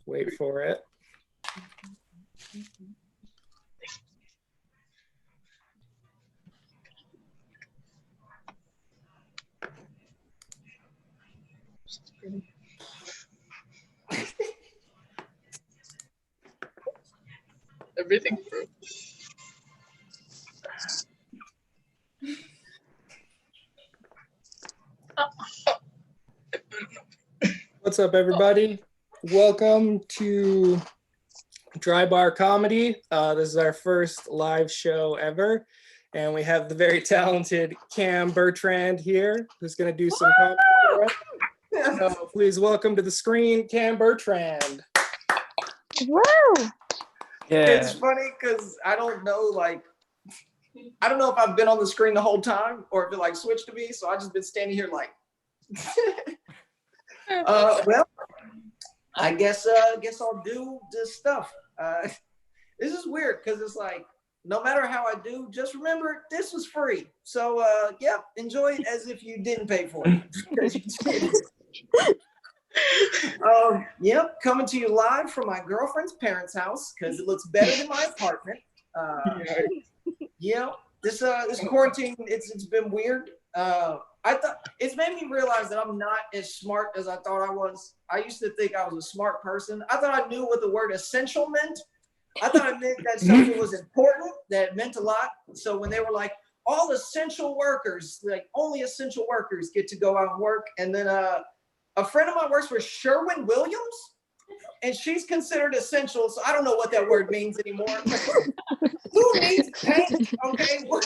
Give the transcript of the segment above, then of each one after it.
Wait for it. Everything through. What's up, everybody? Welcome to Dry Bar Comedy. This is our first live show ever, and we have the very talented Cam Bertrand here, who's going to do some comedy for us. So please welcome to the screen, Cam Bertrand. Woo! Yeah. It's funny because I don't know if I've been on the screen the whole time or if it like switched to me. So I just been standing here like, well, I guess I'll do this stuff. This is weird because it's like, no matter how I do, just remember this was free. So yeah, enjoy it as if you didn't pay for it. Yep, coming to you live from my girlfriend's parents' house because it looks better than my apartment. Yeah, this quarantine, it's been weird. I thought it's made me realize that I'm not as smart as I thought I was. I used to think I was a smart person. I thought I knew what the word essential meant. I thought it meant that something was important, that it meant a lot. So when they were like, all essential workers, like only essential workers get to go out and work. And then a friend of mine works for Sherwin-Williams, and she's considered essential. So I don't know what that word means anymore. Who needs paint? Okay, what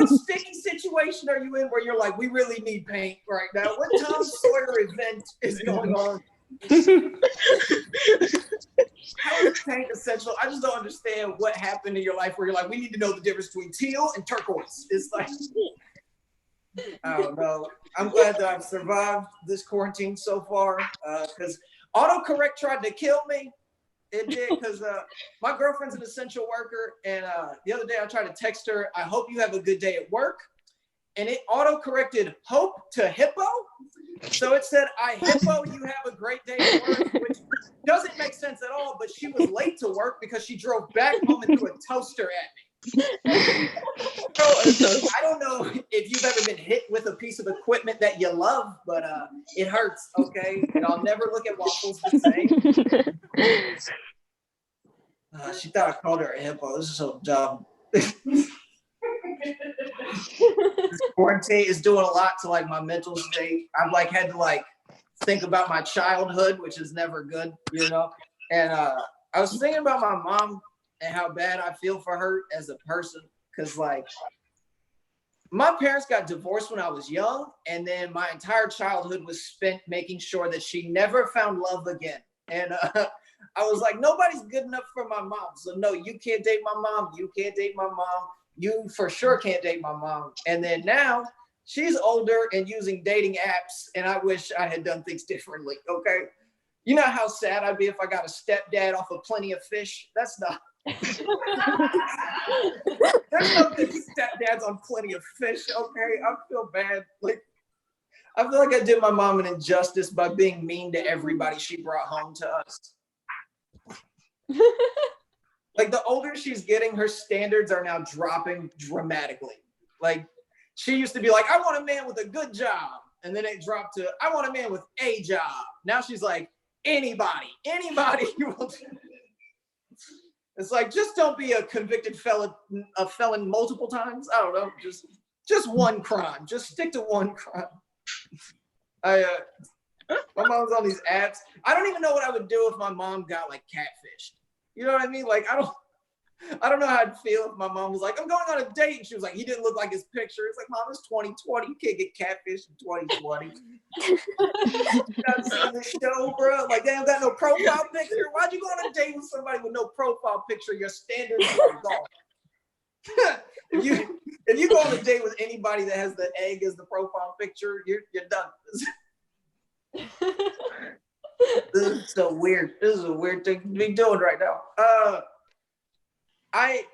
sticky situation are you in where you're like, we really need paint right now? What Tom Sawyer event is going on? How is paint essential? I just don't understand what happened in your life where you're like, we need to know the difference between teal and turquoise. It's like, I don't know. I'm glad that I've survived this quarantine so far because autocorrect tried to kill me. It did because my girlfriend's an essential worker, and the other day I tried to text her, I hope you have a good day at work, and it auto-corrected hope to hippo. So it said, I hippo you have a great day at work, which doesn't make sense at all, but she was late to work because she drove back home and threw a toaster at me. I don't know if you've ever been hit with a piece of equipment that you love, but it hurts, okay? And I'll never look at waffles the same. She thought I called her a hippo. This is so dumb. This quarantine is doing a lot to like my mental state. I've like had to like think about my childhood, which is never good, you know? And I was thinking about my mom and how bad I feel for her as a person. Cause like my parents got divorced when I was young. And then my entire childhood was spent making sure that she never found love again. And I was like, nobody's good enough for my mom. So no, you can't date my mom. You can't date my mom. You for sure can't date my mom. And then now she's older and using dating apps. And I wish I had done things differently. Okay. You know how sad I'd be if I got a stepdad off of Plenty of Fish? That's not. There's no good stepdads on Plenty of Fish, okay? I feel bad. Like, I feel like I did my mom an injustice by being mean to everybody she brought home to us. Like, the older she's getting, her standards are now dropping dramatically. Like, she used to be like, I want a man with a good job. And then it dropped to, I want a man with a job. Now she's like, anybody you want to. It's like, just don't be a convicted felon multiple times. I don't know, just one crime. Just stick to one crime. My mom's on these apps. I don't even know what I would do if my mom got like catfished. You know what I mean? Like, I don't know how I'd feel if my mom was like, I'm going on a date. And she was like, he didn't look like his picture. It's like, Mom, it's 2020. You can't get catfished in 2020. You not seen the show, bro? Like, they don't got no profile picture. Why'd you go on a date with somebody with no profile picture? Your standards are gone. If you go on a date with anybody that has the egg as the profile picture, you're done. This is so weird. This is a weird thing to be doing right now. I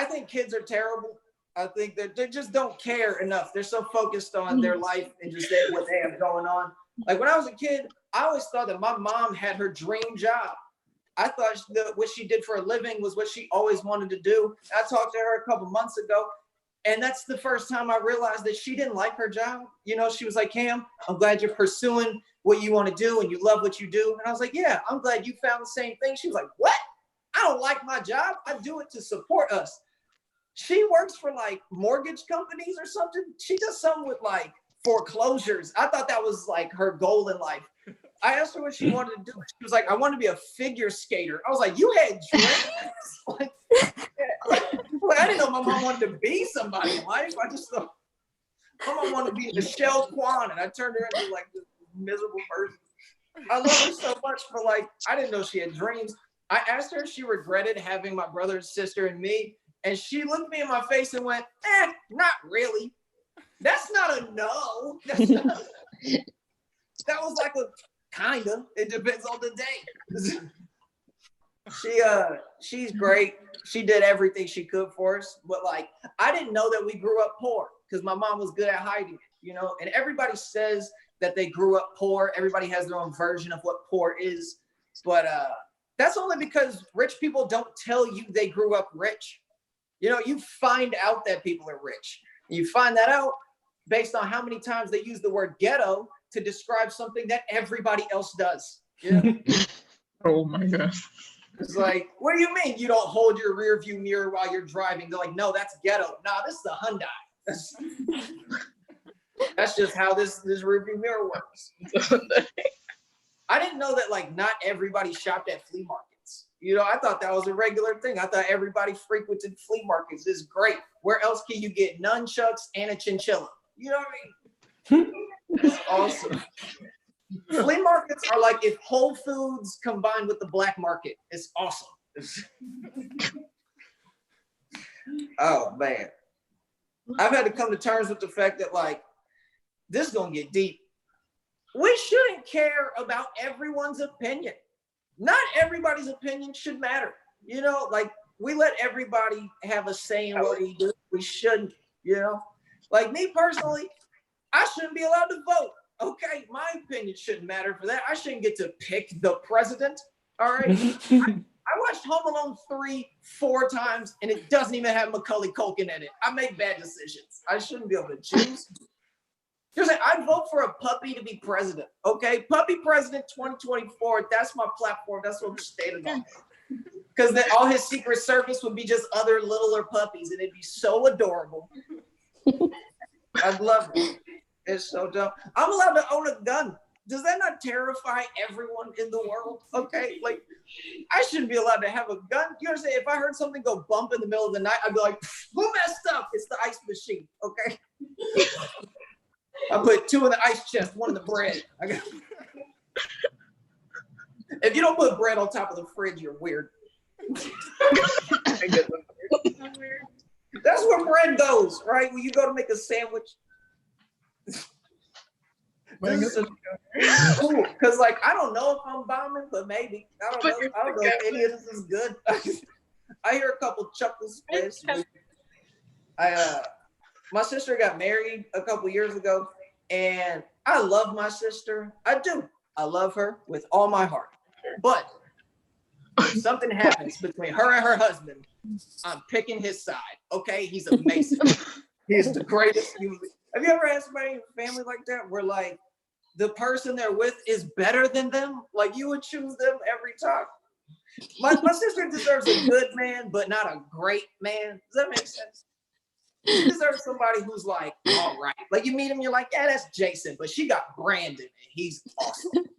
think kids are terrible. I think that they just don't care enough. They're so focused on their life and just what they have going on. Like when I was a kid, I always thought that my mom had her dream job. I thought what she did for a living was what she always wanted to do. I talked to her a couple months ago, and that's the first time I realized that she didn't like her job. You know, she was like, Cam, I'm glad you're pursuing what you want to do and you love what you do. And I was like, yeah, I'm glad you found the same thing. She was like, what? I don't like my job. I do it to support us. She works for like mortgage companies or something. She does something with like foreclosures. I thought that was like her goal in life. I asked her what she wanted to do. She was like, I want to be a figure skater. I was like, you had dreams? like, I didn't know my mom wanted to be somebody in life. I just thought my mom wanted to be Michelle Kwan, and I turned her into like this miserable person. I love her so much, but like, I didn't know she had dreams. I asked her if she regretted having my brother and sister and me, and she looked me in my face and went, not really. That's not a no. That's not that was like a kinda. It depends on the day. She's great. She did everything she could for us, but like I didn't know that we grew up poor because my mom was good at hiding it, you know. And everybody says that they grew up poor. Everybody has their own version of what poor is, but that's only because rich people don't tell you they grew up rich. You know, you find out that people are rich. You find that out based on how many times they use the word ghetto to describe something that everybody else does. You know? Oh my gosh. It's like, what do you mean you don't hold your rear view mirror while you're driving? They're like, no, that's ghetto. Nah, this is a Hyundai. That's just how this rear view mirror works. I didn't know that like not everybody shopped at flea markets. You know, I thought that was a regular thing. I thought everybody frequented flea markets. This is great. Where else can you get nunchucks and a chinchilla? You know what I mean? It's awesome. Flea markets are like if Whole Foods combined with the black market. It's awesome. Oh man. I've had to come to terms with the fact that like this is gonna get deep. We shouldn't care about everyone's opinion. Not everybody's opinion should matter. You know, like we let everybody have a say in what we do. We shouldn't, you know. Like me personally, I shouldn't be allowed to vote. Okay, my opinion shouldn't matter for that. I shouldn't get to pick the president. All right. I watched Home Alone 3 4 times and it doesn't even have Macaulay Culkin in it. I make bad decisions. I shouldn't be able to choose. I'd vote for a puppy to be president. Okay, puppy president 2024. That's my platform. That's what I'm standing on. Because then all his Secret Service would be just other littler puppies, and it'd be so adorable. I'd love it. It's so dumb. I'm allowed to own a gun. Does that not terrify everyone in the world? Okay, like I shouldn't be allowed to have a gun. You understand? If I heard something go bump in the middle of the night, I'd be like, "Who messed up? It's the ice machine." Okay. I put 2 in the ice chest, 1 in the bread. If you don't put bread on top of the fridge, you're weird. That's where bread goes, right? When you go to make a sandwich. Because like I don't know if I'm bombing, but maybe. I don't know if any of this is good. I hear a couple chuckles. My sister got married a couple years ago, and I love my sister. I do. I love her with all my heart. But if something happens between her and her husband, I'm picking his side. Okay, he's amazing. He's the greatest. Have you ever had somebody in your family like that, where like the person they're with is better than them? Like you would choose them every time. My sister deserves a good man, but not a great man. Does that make sense? She deserves somebody who's like, all right. Like you meet him, you're like, yeah, that's Jason. But she got Brandon, and he's awesome.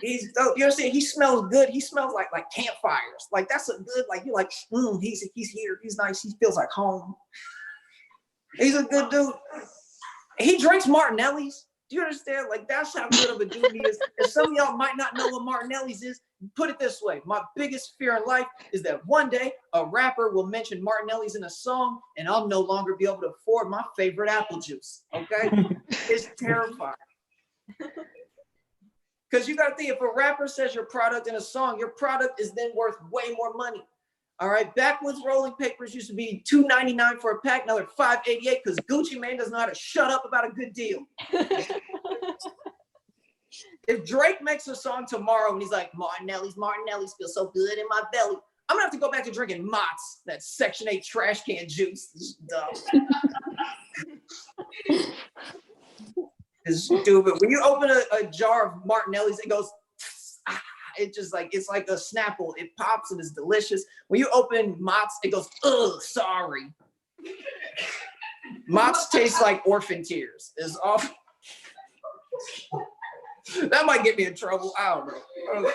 He's dope. You know what I'm saying? He smells good. He smells like campfires. Like that's a good, like you're like, he's here. He's nice. He feels like home. He's a good dude. He drinks Martinelli's. Do you understand? Like that's how good of a dude he is. And some of y'all might not know what Martinelli's is. Put it this way. My biggest fear in life is that one day a rapper will mention Martinelli's in a song and I'll no longer be able to afford my favorite apple juice. Okay? It's terrifying. Because you got to think, if a rapper says your product in a song, your product is then worth way more money. All right, backwoods rolling papers used to be $2.99 for a pack. Now they're $5.88 because Gucci Mane doesn't know how to shut up about a good deal. If Drake makes a song tomorrow and he's like, Martinelli's feel so good in my belly, I'm gonna have to go back to drinking Mott's, that Section 8 trash can juice. This is dumb. It's stupid. When you open a jar of Martinelli's, it goes, it just like, it's like a Snapple. It pops and it's delicious. When you open Mott's, it goes, ugh, sorry. Mott's tastes like orphan tears. It's awful. That might get me in trouble. I don't know.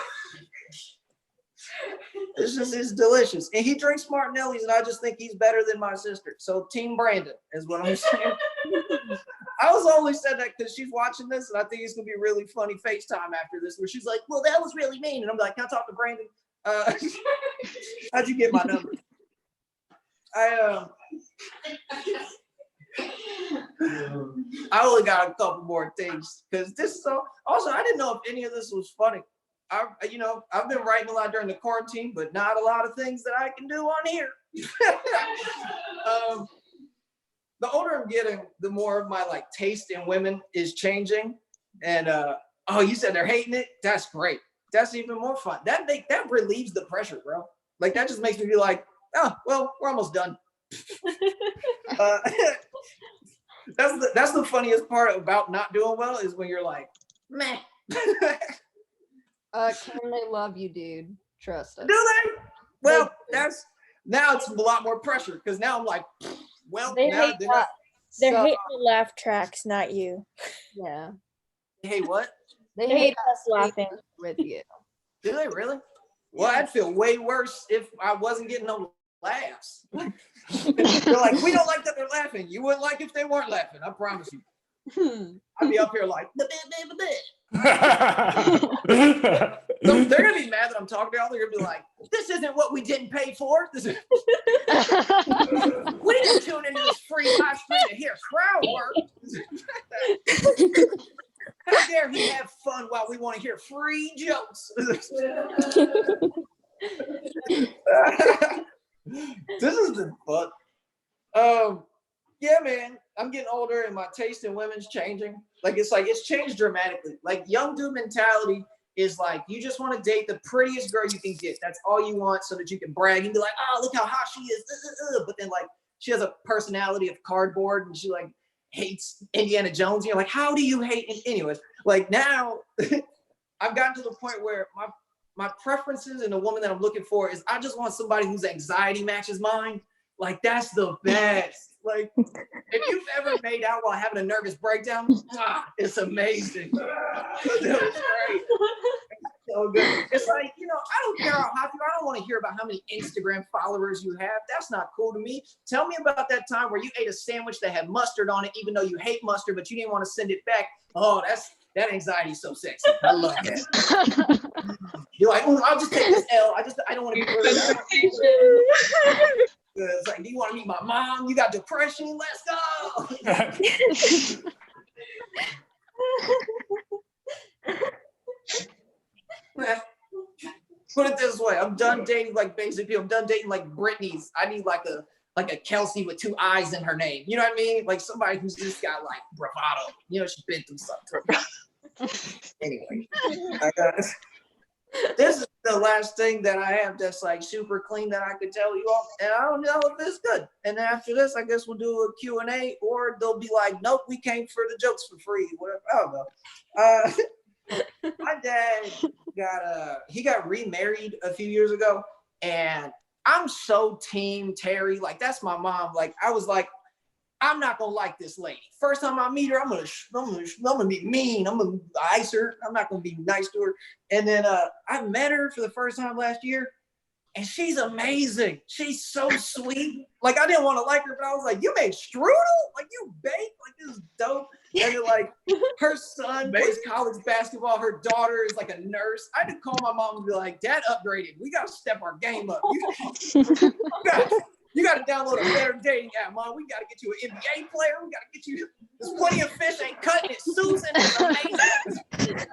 It's delicious. And he drinks Martinelli's, and I just think he's better than my sister. So Team Brandon is what I'm saying. I was only said that because she's watching this, and I think it's gonna be a really funny FaceTime after this, where she's like, "Well, that was really mean," and I'm like, "Can I talk to Brandon? How'd you get my number?" I only got a couple more things because this is so. Also, I didn't know if any of this was funny. I've been writing a lot during the quarantine, but not a lot of things that I can do on here. The older I'm getting, the more of my like taste in women is changing. And you said they're hating it? That's great. That's even more fun. That relieves the pressure, bro. Like that just makes me be like, oh, well, we're almost done. That's the funniest part about not doing well is when you're like, meh. Can they love you, dude? Trust us. Do they? Well, now it's a lot more pressure because now I'm like, well, They now hate they're that. They're So- hating the laugh tracks, not you. Yeah. hey, what? They They hate us laughing. with you. Do they really? Well, I'd feel way worse if I wasn't getting no laughs. They're like, we don't like that they're laughing. You wouldn't like if they weren't laughing. I promise you. I'd be up here like, so they're gonna be mad that I'm talking to y'all. They're gonna be like, this isn't what we didn't pay for. We didn't tune into this free live stream to hear crowd work. How dare he have fun while we want to hear free jokes? This has been fun. Yeah, man, I'm getting older and my taste in women's changing. It's changed dramatically. Like young dude mentality is like, you just want to date the prettiest girl you can get. That's all you want so that you can brag and be like, oh, look how hot she is. But then like, she has a personality of cardboard and she like hates Indiana Jones. And you're like, how do you hate? Anyways, like now I've gotten to the point where my preferences in a woman that I'm looking for is I just want somebody whose anxiety matches mine. Like that's the best. Like if you've ever made out while having a nervous breakdown, it's amazing. It was great. So good. It's like, I don't care how hot you are. I don't want to hear about how many Instagram followers you have. That's not cool to me. Tell me about that time where you ate a sandwich that had mustard on it, even though you hate mustard, but you didn't want to send it back. Oh, that anxiety is so sexy. I love that. You're like, oh, I'll just take this L. I don't want to be really. It's like, do you want to meet my mom? You got depression? Let's go. Put it this way, I'm done dating like basic people. I'm done dating like Britney's. I need like a Kelsey with 2 eyes in her name. You know what I mean? Like somebody who's just got like bravado. She's been through something. Anyway, this is the last thing that I have that's like super clean that I could tell you all, and I don't know if it's good. And then after this, I guess we'll do a Q&A, or they'll be like, nope, we came for the jokes for free, whatever. I don't know. My dad got remarried a few years ago, and I'm so team Terry. Like that's my mom. Like I was like, I'm not gonna like this lady. First time I meet her, I'm gonna be mean. I'm gonna ice her. I'm not gonna be nice to her. And then I met her for the first time last year, and she's amazing. She's so sweet. Like I didn't want to like her, but I was like, you made strudel? Like you baked? Like this is dope. And then like her son plays college basketball. Her daughter is like a nurse. I had to call my mom and be like, Dad upgraded. We gotta step our game up. You got to download a better dating app, Mom. We got to get you an NBA player. We got to get you. There's plenty of fish ain't cutting it. Susan is amazing.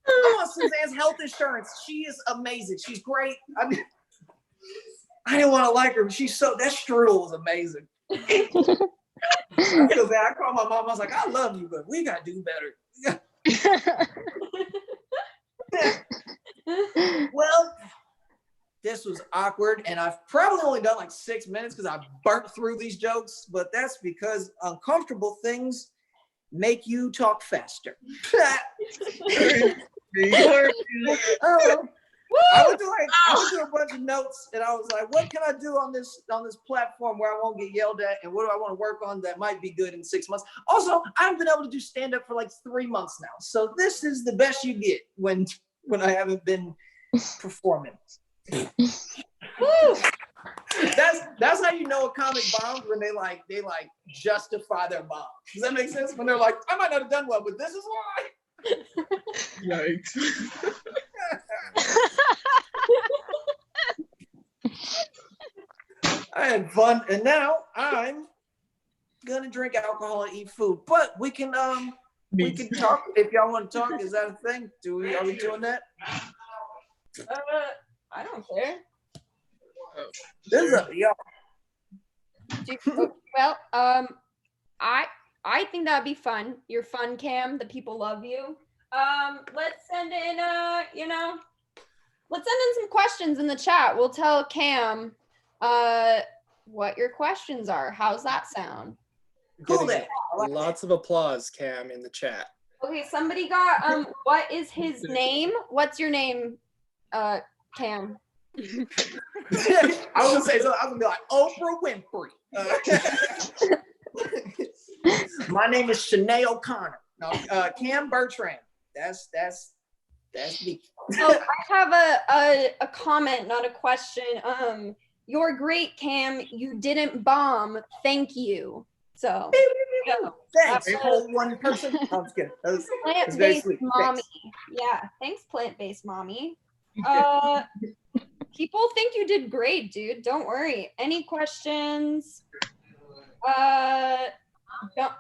I want Suzanne's health insurance. She is amazing. She's great. I didn't want to like her, but that strudel was amazing. I feel bad. I called my mom. I was like, I love you, but we got to do better. Well, this was awkward, and I've probably only done like 6 minutes because I burnt through these jokes, but that's because uncomfortable things make you talk faster. Oh, I went through a bunch of notes, and I was like, what can I do on this platform where I won't get yelled at, and what do I want to work on that might be good in 6 months? Also, I've been able to do stand-up for like 3 months now, so this is the best you get when I haven't been performing. That's how you know a comic bombed, when they justify their bomb. Does that make sense? When they're like, I might not have done well, but this is why. Yikes. I had fun, and now I'm gonna drink alcohol and eat food. But we can talk if y'all want to talk. Is that a thing? Are we doing that? I don't care. Well, I think that'd be fun. You're fun, Cam. The people love you. Let's send in some questions in the chat. We'll tell Cam what your questions are. How's that sound? Cool. Getting lots of applause, Cam, in the chat. Okay, somebody got what is his name? What's your name, Cam? I was gonna say so. I was gonna be like Oprah Winfrey. My name is Shanae O'Connor. No, Cam Bertrand. That's me. Oh, I have a comment, not a question. You're great, Cam. You didn't bomb. Thank you. So, thanks. Whole one person. I'm just kidding. That's very plant-based sweet. mommy. Thanks. Yeah, thanks, plant-based mommy. People think you did great, dude. Don't worry. Any questions?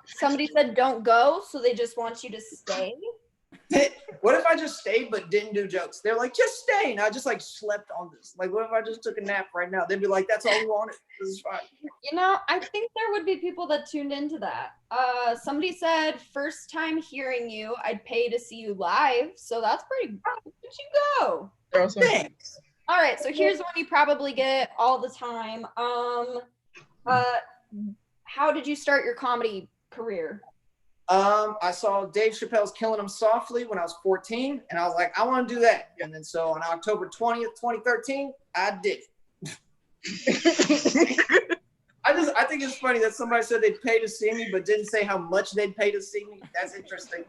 Somebody said don't go, so they just want you to stay. What if I just stayed but didn't do jokes? They're like, just stay. And I just slept on this. Like, what if I just took a nap right now? They'd be like, that's all we wanted. This is fine. I think there would be people that tuned into that. Somebody said, first time hearing you, I'd pay to see you live. So that's pretty good. Where'd you go? Awesome. Thanks. All right, so here's one you probably get all the time. How did you start your comedy career? I saw Dave Chappelle's Killing Them Softly when I was 14, and I was like, I want to do that. And then so on October 20th, 2013, I did it. I think it's funny that somebody said they'd pay to see me, but didn't say how much they'd pay to see me. That's interesting.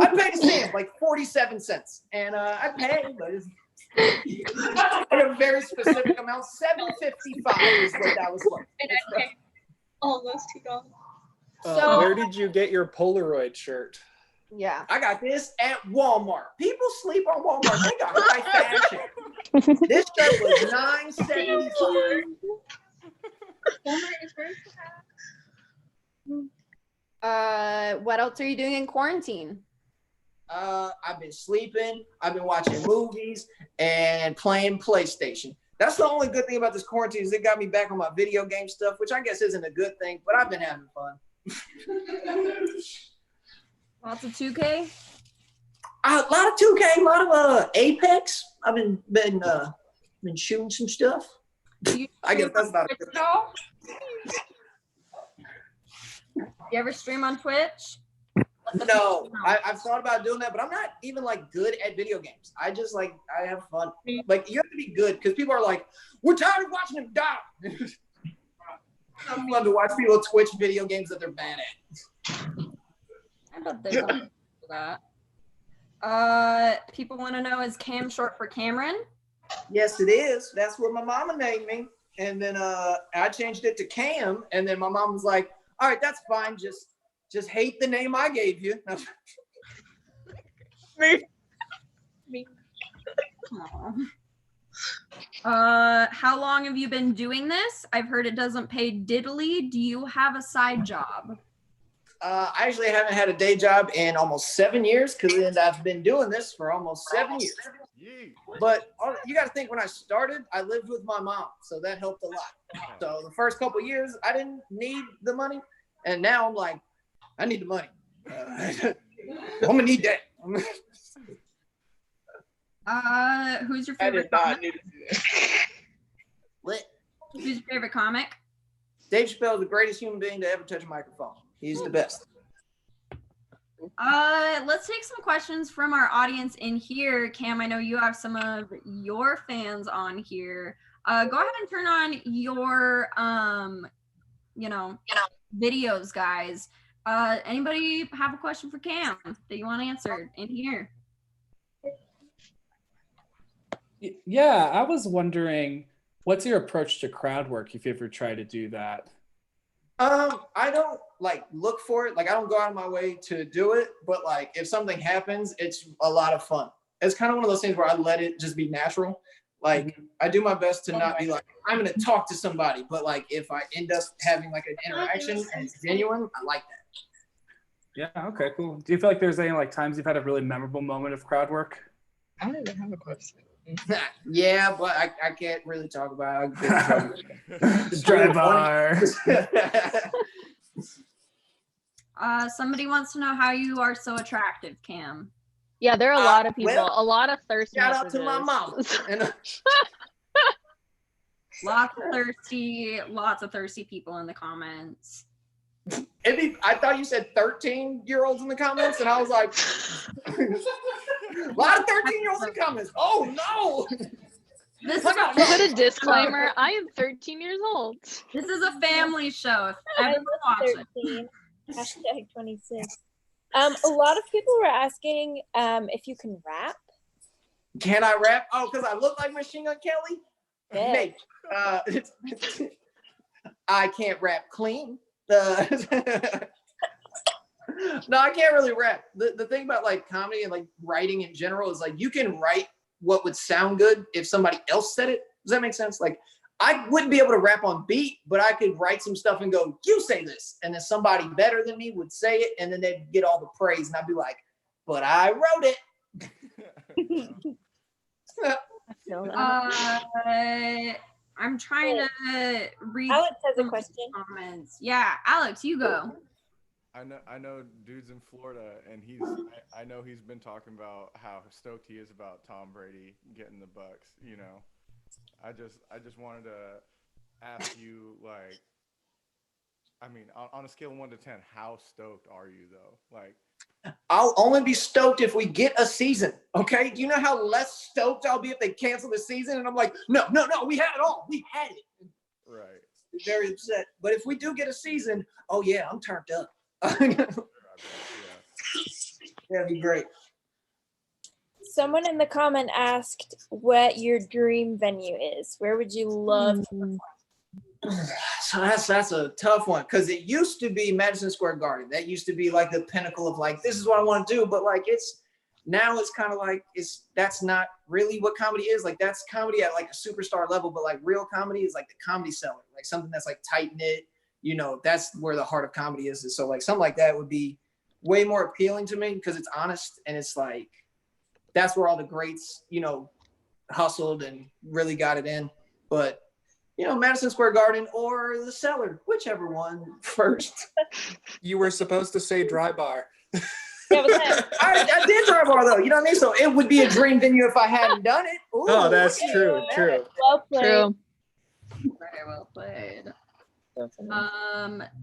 I'd pay to see him like 47 cents, and I paid, but it's a very specific amount. $7.55 is what that was like. And I pay almost $2. So- Where did you get your Polaroid shirt? Yeah. I got this at Walmart. People sleep on Walmart. They got high fashion. This shirt was $9.75. Walmart is very What else are you doing in quarantine? I've been sleeping. I've been watching movies and playing PlayStation. That's the only good thing about this quarantine is it got me back on my video game stuff, which I guess isn't a good thing, but I've been having fun. Lots of 2K? A lot of 2K, a lot of Apex. I've been shooting some stuff. I guess that's about it. You ever stream on Twitch? No, I've thought about doing that, but I'm not even good at video games. I just I have fun. You have to be good because people are like, we're tired of watching them die. It's not fun to watch people Twitch video games that they're bad at. I bet there's something for that. People want to know, is Cam short for Cameron? Yes, it is. That's what my mama named me. And then I changed it to Cam. And then my mom was like, all right, that's fine. Just hate the name I gave you. Me. How long have you been doing this? I've heard it doesn't pay diddly. Do you have a side job? I actually haven't had a day job in almost 7 years because I've been doing this for almost 7 years. But you got to think, when I started, I lived with my mom, so that helped a lot. So the first couple of years, I didn't need the money, and now I'm like, I need the money. I'm gonna need that. Who's your I favorite did not comic? need to see that. Lit. Who's your favorite comic? Dave Chappelle is the greatest human being to ever touch a microphone. He's the best. Let's take some questions from our audience in here. Cam, I know you have some of your fans on here. Go ahead and turn on your videos, guys. Anybody have a question for Cam that you want answered in here? Yeah, I was wondering, what's your approach to crowd work if you ever try to do that? I don't like look for it. Like I don't go out of my way to do it, but like if something happens, it's a lot of fun. It's kind of one of those things where I let it just be natural. Like I do my best to not be like, I'm gonna talk to somebody, but like if I end up having like an interaction and it's genuine, I like that. Yeah, okay, cool. Do you feel like there's any like times you've had a really memorable moment of crowd work? I don't even have a question. Yeah, but I can't really talk about it. Dry bar. Somebody wants to know how you are so attractive, Cam. Yeah, there are a lot of people, well, a lot of thirsty Shout out messages. to my mom. And, Lots of thirsty people in the comments. I thought you said 13-year-olds in the comments, and I was like, a lot of 13-year-olds in the comments. Oh no! This is To put a disclaimer, I am 13 years old. This is a family show. If I'm everyone watching. 13. Hashtag 26. A lot of people were asking if you can rap. Can I rap? Oh, because I look like Machine Gun Kelly? Yeah. Maybe. I can't rap clean. No, I can't really rap. The thing about like comedy and like writing in general is like you can write what would sound good if somebody else said it. Does that make sense? Like I wouldn't be able to rap on beat, but I could write some stuff and go, you say this. And then somebody better than me would say it, and then they'd get all the praise. And I'd be like, but I wrote it. I feel that. I'm trying to read Alex has a some question. comments. Yeah, Alex, you go. I know dude's in Florida, and I know he's been talking about how stoked he is about Tom Brady getting the Bucks. You know, I just wanted to ask you, like, I mean, on a scale of 1 to 10, how stoked are you though? Like, I'll only be stoked if we get a season. Okay, do you know how less stoked I'll be if they cancel the season? And I'm like, no, we had it all. We had it. right. Very upset. But if we do get a season, oh yeah, I'm turned up. Yeah. That'd be great. Someone in the comment asked what your dream venue is. Where would you love to perform? So that's a tough one, because it used to be Madison Square Garden. That used to be like the pinnacle of like, this is what I want to do. But like it's kind of like that's not really what comedy is. Like that's comedy at like a superstar level, but like real comedy is like the Comedy Cellar, like something that's like tight knit. You know, that's where the heart of comedy is. So like something like that would be way more appealing to me because it's honest, and it's like that's where all the greats, you know, hustled and really got it in. But you know, Madison Square Garden or the Cellar, whichever one first. You were supposed to say Dry Bar. Yeah, what's that? I did Dry Bar though, you know what I mean? So it would be a dream venue if I hadn't done it. Ooh, Oh, that's okay. true. Well played. True. Very well played.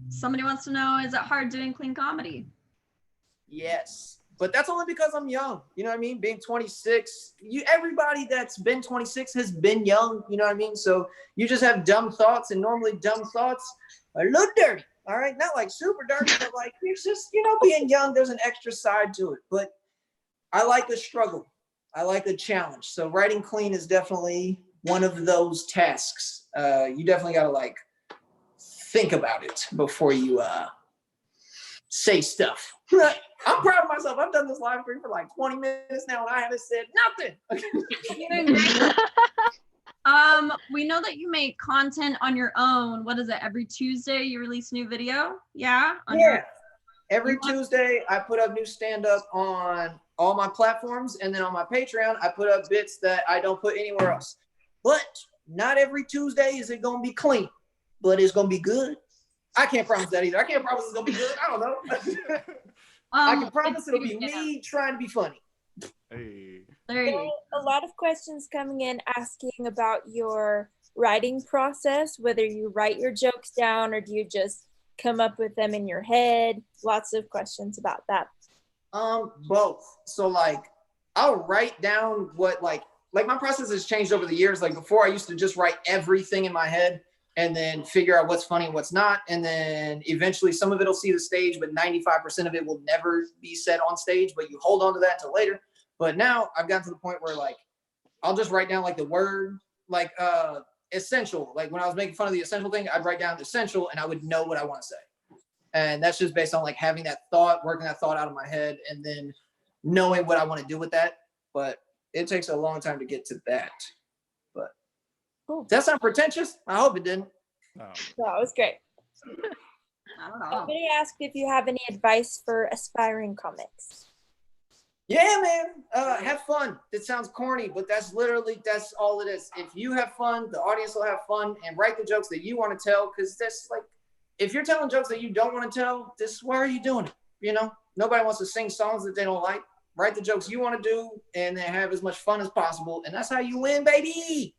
Somebody wants to know, is it hard doing clean comedy? Yes, but that's only because I'm young. You know what I mean? Being 26, everybody that's been 26 has been young. You know what I mean? So you just have dumb thoughts, and normally dumb thoughts are a little dirty. All right, not like super dirty, but like it's just, you know, being young, there's an extra side to it. But I like the struggle. I like the challenge. So writing clean is definitely one of those tasks. You definitely got to like think about it before you say stuff. I'm proud of myself. I've done this live stream for like 20 minutes now, and I haven't said nothing. We know that you make content on your own. What is it? Every Tuesday you release a new video? Yeah. Yeah. Every Tuesday I put up new stand-up on all my platforms, and then on my Patreon I put up bits that I don't put anywhere else. But not every Tuesday is it gonna be clean, but it's gonna be good. I can't promise that either. I can't promise it's gonna be good. I don't know. I can promise it's it'll be pretty me trying to be funny. Hey. There you There go. are a lot of questions coming in asking about your writing process, whether you write your jokes down or do you just come up with them in your head. Lots of questions about that. Both. So like I'll write down what like my process has changed over the years. Like before I used to just write everything in my head and then figure out what's funny and what's not. And then eventually some of it'll see the stage, but 95% of it will never be said on stage, but you hold on to that until later. But now I've gotten to the point where like I'll just write down like the word, like essential. Like when I was making fun of the essential thing, I'd write down essential and I would know what I want to say. And that's just based on like having that thought, working that thought out of my head, and then knowing what I want to do with that. But it takes a long time to get to that. But Cool. That's not pretentious. I hope it didn't. No. That was great. I don't know. Somebody asked if you have any advice for aspiring comics. Yeah, man. Have fun. It sounds corny, but that's all it is. If you have fun, the audience will have fun, and write the jokes that you want to tell. Because that's like, if you're telling jokes that you don't want to tell, why are you doing it? You know, nobody wants to sing songs that they don't like. Write the jokes you want to do, and then have as much fun as possible, and that's how you win, baby.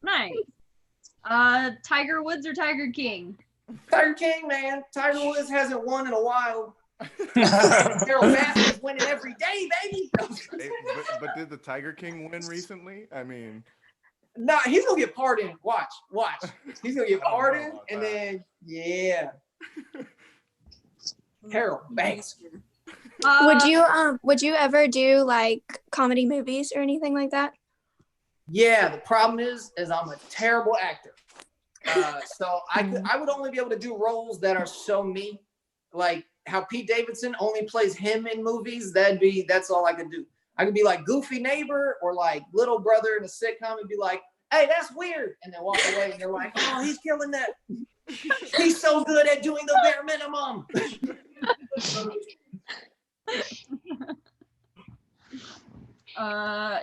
Nice. Tiger Woods or Tiger King? Tiger King, man. Tiger Woods hasn't won in a while. Harold Bass is winning every day, baby. Hey, but did the Tiger King win recently? I mean, Nah, he's gonna get pardoned. Watch. He's gonna get I don't know pardoned, about and that. then yeah. Harold Bass. Would you ever do like comedy movies or anything like that? Yeah, the problem is I'm a terrible actor. So I would only be able to do roles that are so me, like how Pete Davidson only plays him in movies. That's all I could do. I could be like goofy neighbor or like little brother in a sitcom and be like, hey, that's weird, and then walk away and they're like, oh, he's killing that. He's so good at doing the bare minimum.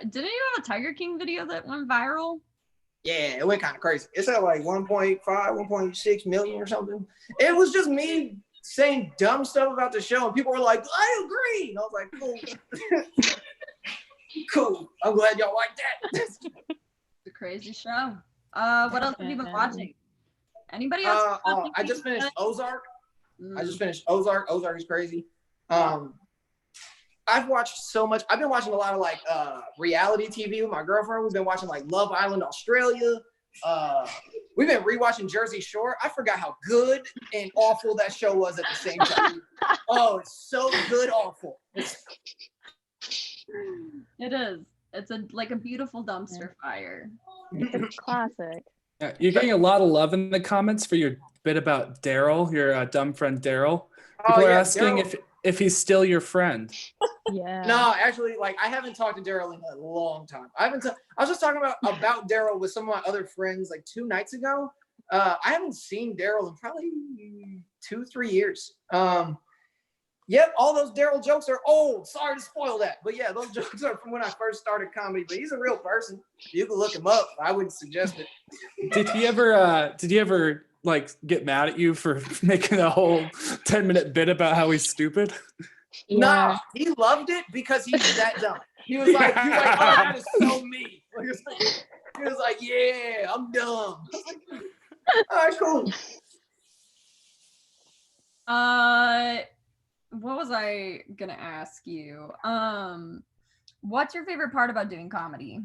Didn't you have a Tiger King video that went viral? Yeah, it went kind of crazy. It's at like 1.5, 1.6 million or something. It was just me saying dumb stuff about the show, and people were like, I agree. And I was like, cool. Cool. I'm glad y'all like that. It's a crazy show. What else have you been watching? Anybody else? I just finished Ozark. Mm. Ozark is crazy. I've watched so much. I've been watching a lot of like reality TV with my girlfriend. We've been watching like Love Island Australia. We've been rewatching Jersey Shore. I forgot how good and awful that show was at the same time. Oh, it's so good, awful. It is. It's like a beautiful dumpster fire. It's classic. Yeah, you're getting a lot of love in the comments for your bit about Daryl, your dumb friend Daryl. People are asking Daryl. if he's still your friend. Yeah. No, actually, like I haven't talked to Daryl in a long time. I was just talking about Daryl with some of my other friends like 2 nights ago. I haven't seen Daryl in probably 2-3 years. Yep, all those Daryl jokes are old. Sorry to spoil that, but yeah, those jokes are from when I first started comedy. But he's a real person. You can look him up. I wouldn't suggest it. Did he ever like get mad at you for making a whole 10-minute bit about how he's stupid? Nah, he loved it because he's that dumb. He was like, oh, that is so me. He was like, yeah, I'm dumb. All right, cool. What was I gonna ask you? What's your favorite part about doing comedy?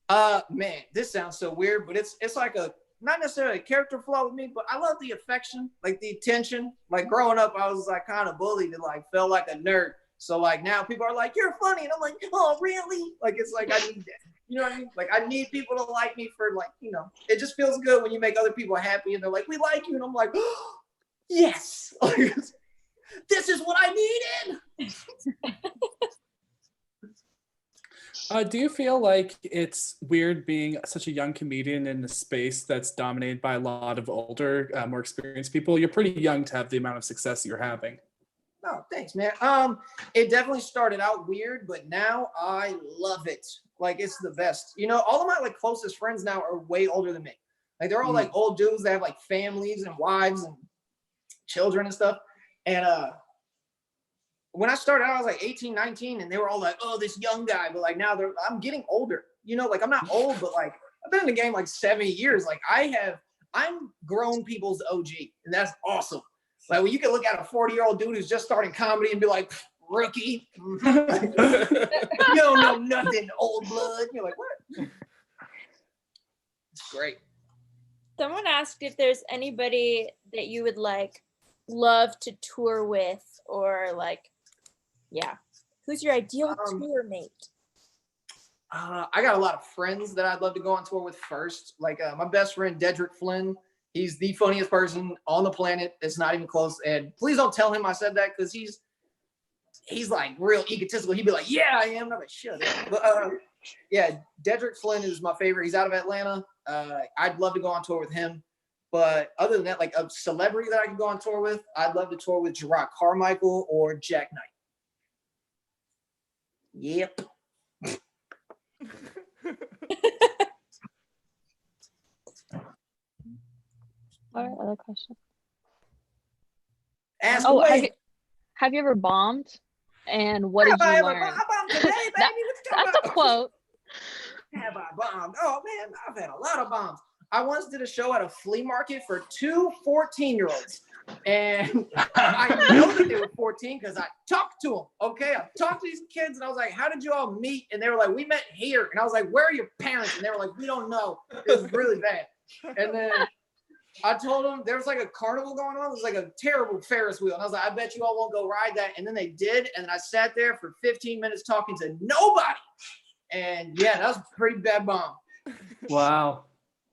Man, this sounds so weird, but it's like not necessarily a character flaw with me, but I love the affection, like the attention. Like growing up, I was like kind of bullied and like felt like a nerd. So like now people are like, you're funny. And I'm like, oh, really? Like, it's like, I need that. You know what I mean? Like I need people to like me for like, you know, it just feels good when you make other people happy and they're like, we like you. And I'm like, oh, yes. This is what I needed. Do you feel like it's weird being such a young comedian in a space that's dominated by a lot of older, more experienced people? You're pretty young to have the amount of success you're having. Oh, thanks, man. It definitely started out weird, but now I love it. Like it's the best. You know, all of my like closest friends now are way older than me. Like they're all like old dudes that have like families and wives and children and stuff. And when I started out, I was like 18, 19, and they were all like, oh, this young guy. But like now I'm getting older. You know, like I'm not old, but like I've been in the game like 70 years. Like I'm grown people's OG, and that's awesome. Like when you can look at a 40-year-old dude who's just starting comedy and be like, rookie, you don't know nothing, old blood. You're like, what? It's great. Someone asked if there's anybody that you would like love to tour with, or like, yeah, who's your ideal tour mate? I got a lot of friends that I'd love to go on tour with first. Like my best friend, Dedrick Flynn. He's the funniest person on the planet. It's not even close. And please don't tell him I said that, because he's like real egotistical. He'd be like, yeah, I am. And I'm like, shut up. But yeah, Dedrick Flynn is my favorite. He's out of Atlanta. I'd love to go on tour with him. But other than that, like a celebrity that I could go on tour with, I'd love to tour with Gerard Carmichael or Jack Knight. Yep. All right, other question. Ask Oh, away. have you ever bombed? And what did Have I you ever learn? bombed today, baby? What you talking That's a about? quote. Have I bombed? Oh man, I've had a lot of bombs. I once did a show at a flea market for two 14-year-olds. And I know that they were 14 because I talked to them. Okay, I talked to these kids and I was like, how did you all meet? And they were like, we met here. And I was like, where are your parents? And they were like, we don't know. It was really bad. And then I told them there was like a carnival going on. It was like a terrible Ferris wheel. And I was like, I bet you all won't go ride that. And then they did. And I sat there for 15 minutes talking to nobody. And yeah, that was a pretty bad bomb. Wow.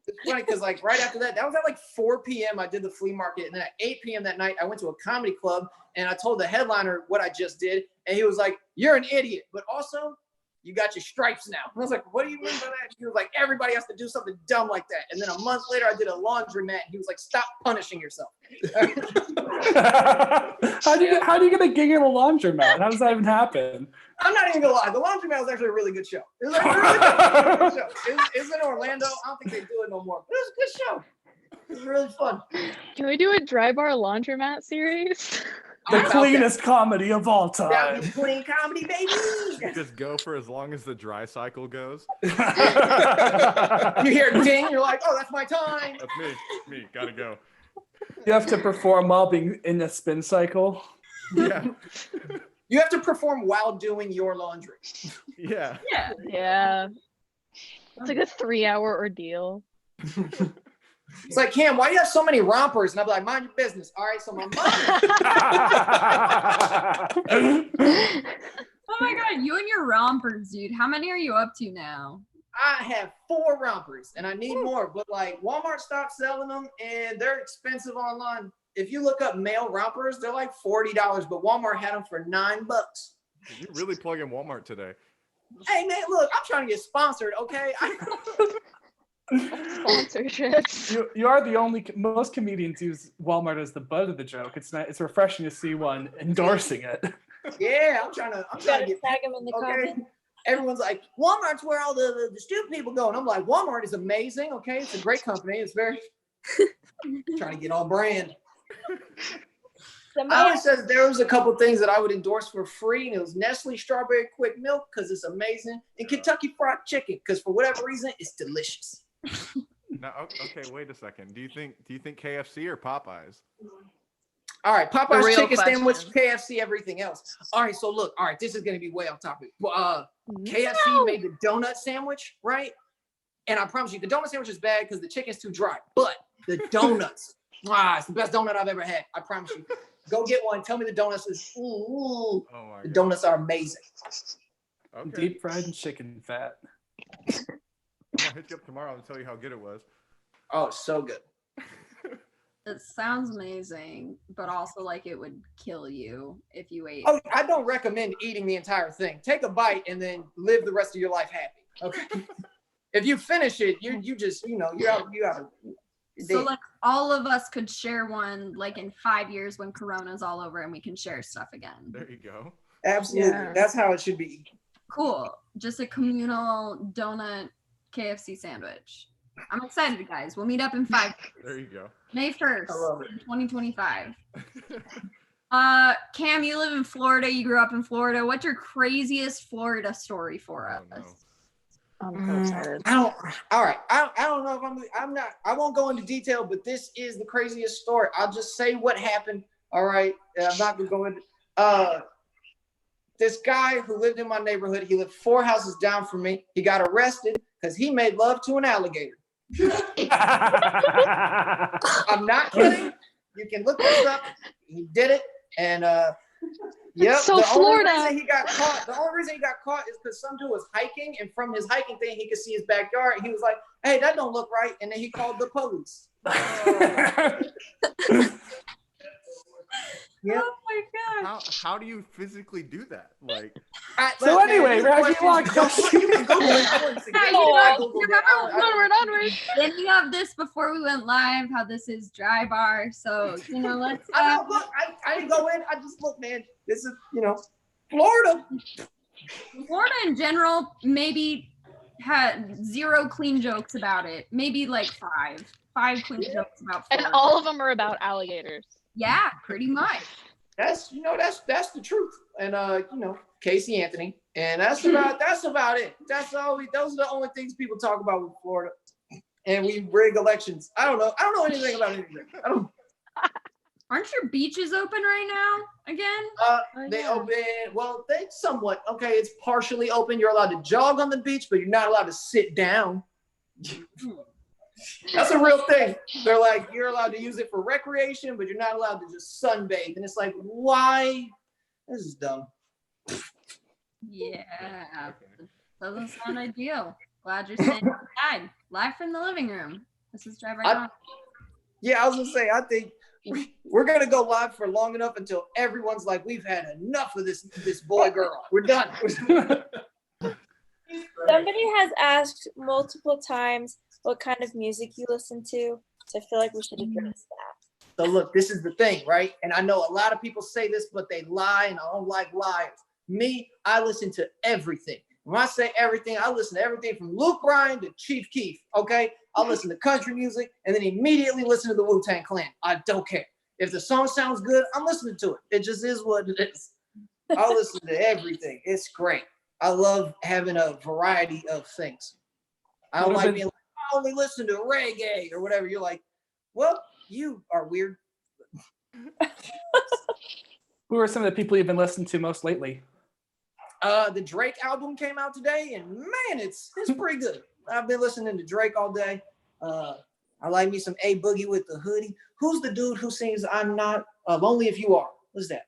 It's funny because like right after that was at like 4 p.m. I did the flea market. And then at 8 p.m. that night, I went to a comedy club and I told the headliner what I just did. And he was like, you're an idiot. But also, you got your stripes now. And I was like, what do you mean by that? He was like, everybody has to do something dumb like that. And then a month later, I did a laundromat. And he was like, stop punishing yourself. How do you get a gig in a laundromat? How does that even happen? I'm not even gonna lie. The laundromat was actually a really good show. It was like a really good show. It's in Orlando. I don't think they do it no more. But it was a good show. It was really fun. Can we do a dry bar laundromat series? The cleanest comedy of all That time. was clean comedy, baby. Just go for as long as the dry cycle goes. You hear ding, you're like, oh, that's my time. That's me, gotta go. You have to perform while being in a spin cycle. Yeah. You have to perform while doing your laundry. Yeah. Yeah. It's like a 3-hour ordeal. It's like, Cam, why do you have so many rompers? And I'll be like, mind your business. All right, so my mom. Oh my god, you and your rompers, dude. How many are you up to now? I have 4 rompers and I need more, but like Walmart stopped selling them and they're expensive online. If you look up male rompers, they're like $40, but Walmart had them for $9. You really plug in Walmart today. Hey man, look, I'm trying to get sponsored, okay? Sponsorships. You are the only. Most comedians use Walmart as the butt of the joke. It's refreshing to see one endorsing it. Yeah, I'm trying to get tag them in the comments. Everyone's like, Walmart's where all the stupid people go. And I'm like, Walmart is amazing, okay? It's a great company. It's very trying to get on brand. I always said there was a couple things that I would endorse for free, and it was Nestle Strawberry Quick Milk because it's amazing, and Kentucky Fried Chicken because for whatever reason it's delicious. Now, okay, wait a second. Do you think KFC or Popeyes? All right, Popeye's real chicken question. sandwich, KFC, everything else. All right, so look, all right, this is gonna be way off topic. KFC made the donut sandwich, right? And I promise you, the donut sandwich is bad because the chicken's too dry. But the donuts, it's the best donut I've ever had. I promise you. Go get one. Tell me the donuts is. Ooh, the donuts are amazing. Okay. Deep fried and chicken fat. I'll hit you up tomorrow and tell you how good it was. Oh, so good. It sounds amazing, but also like it would kill you if you ate. Oh, I don't recommend eating the entire thing. Take a bite and then live the rest of your life happy. Okay. If you finish it, you just you're out. So like all of us could share one like in 5 years when Corona's all over and we can share stuff again. There you go. Absolutely. Yeah. That's how it should be. Cool. Just a communal donut KFC sandwich. I'm excited, guys. We'll meet up in 5 days. There you go. May 1st, I love it. 2025. Cam, you live in Florida. You grew up in Florida. What's your craziest Florida story for us? Oh, no. I'm so excited. All right. I don't know if I'm not, I won't go into detail, but this is the craziest story. I'll just say what happened. All right. I'm not going to go into, this guy who lived in my neighborhood, he lived 4 houses down from me. He got arrested because he made love to an alligator. I'm not kidding. You can look this up. He did it. And yep. So the Florida. Only reason he got caught, the only reason he got caught is because some dude was hiking, and from his hiking thing, he could see his backyard. He was like, "Hey, that don't look right," and then he called the police. Yep. Oh my gosh. How do you physically do that? Like, So anyway, Reggie Locke. You can Google it. I wouldn't suggest you I know, Googled you it. Onward, onward. Thinking of this before we went live, how this is dry bar. So, let's. I know, look, I didn't go in. I just look, man. This is, Florida. Florida in general maybe had 0 clean jokes about it. Maybe like 5 clean jokes about Florida. And all of them are about alligators. Yeah, pretty much. That's that's the truth. And Casey Anthony. And that's about it. Those are the only things people talk about with Florida. And we rig elections. I don't know anything about anything. Aren't your beaches open right now again? They open, well, they somewhat, okay, it's partially open. You're allowed to jog on the beach, but you're not allowed to sit down. That's a real thing. They're like, you're allowed to use it for recreation, but you're not allowed to just sunbathe. And it's like, why? This is dumb. Yeah. Doesn't sound ideal. Glad you're staying inside. Live from the living room. This is Driver Con. Yeah, I was gonna say, I think we're gonna go live for long enough until everyone's like, we've had enough of this boy girl. We're done. Somebody has asked multiple times what kind of music you listen to, so I feel like we should address that. So look, this is the thing, right? And I know a lot of people say this, but they lie, and I don't like liars. Me, I listen to everything. When I say everything, I listen to everything from Luke Bryan to Chief Keef, okay? I'll listen to country music and then immediately listen to the Wu-Tang Clan. I don't care. If the song sounds good, I'm listening to it. It just is what it is. I'll listen to everything. It's great. I love having a variety of things. I don't like being like, I only listen to reggae or whatever. You're like, well, you are weird. Who are some of the people you've been listening to most lately? The Drake album came out today, and man, it's pretty good. I've been listening to Drake all day. I like me some A Boogie with the Hoodie. Who's the dude who sings "I'm Not Lonely If You Are"? What's that?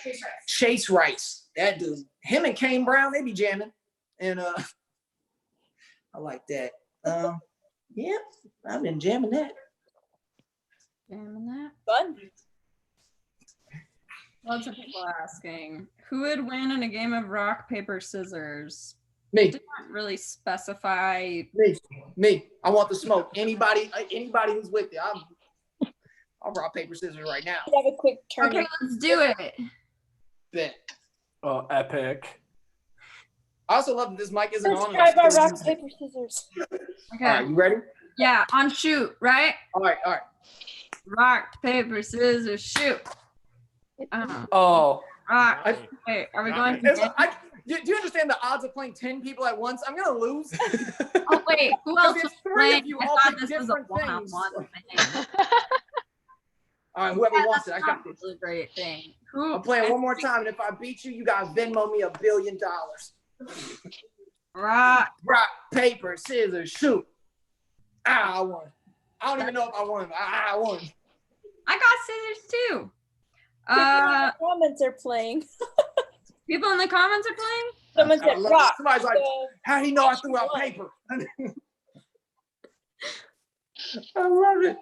Chase Rice. Chase Rice. That dude. Him and Kane Brown, they be jamming, and I like that. Yeah, I've been jamming that. Jamming that. Fun. Lots of people asking, who would win in a game of rock, paper, scissors? Me. Did not really specify. Me. I want the smoke. Anybody who's with you, I'll rock paper scissors right now. We have a quick turn. Okay, let's do it. Bet. Oh, epic. I also love that this mic isn't Let's on. try by rock, paper, scissors. Okay. All right, you ready? Yeah, on shoot, right? All right. Rock, paper, scissors, shoot. Oh. Rock. I- Wait, are we going? Do you understand the odds of playing 10 people at once? I'm gonna lose. Oh wait, who else If was it's 3 playing? of you I all thought pick this was a different one-on-one things. thing. All right, whoever Yeah, wants that's it, I got this. probably a great thing. I'm playing one more time, and if I beat you, you gotta Venmo me $1 billion. Rock. Rock, paper, scissors, shoot. I won. I don't even know if I won. I won. I got scissors too. Comments are playing. People in the comments are playing. Someone I said love it. rock. Somebody's like, So, how do you know I threw out paper? I love it.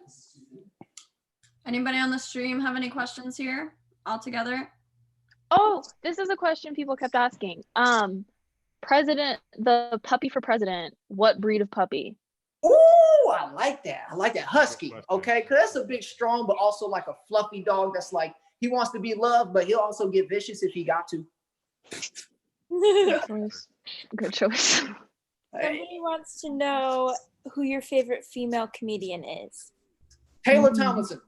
Anybody on the stream have any questions here all together? Oh, this is a question people kept asking. The puppy for president, what breed of puppy? Ooh, I like that. I like that. Husky, okay? Because that's a big, strong, but also like a fluffy dog that's like, he wants to be loved, but he'll also get vicious if he got to. Good choice. Good choice. Somebody wants to know who your favorite female comedian is. Taylor Tomlinson.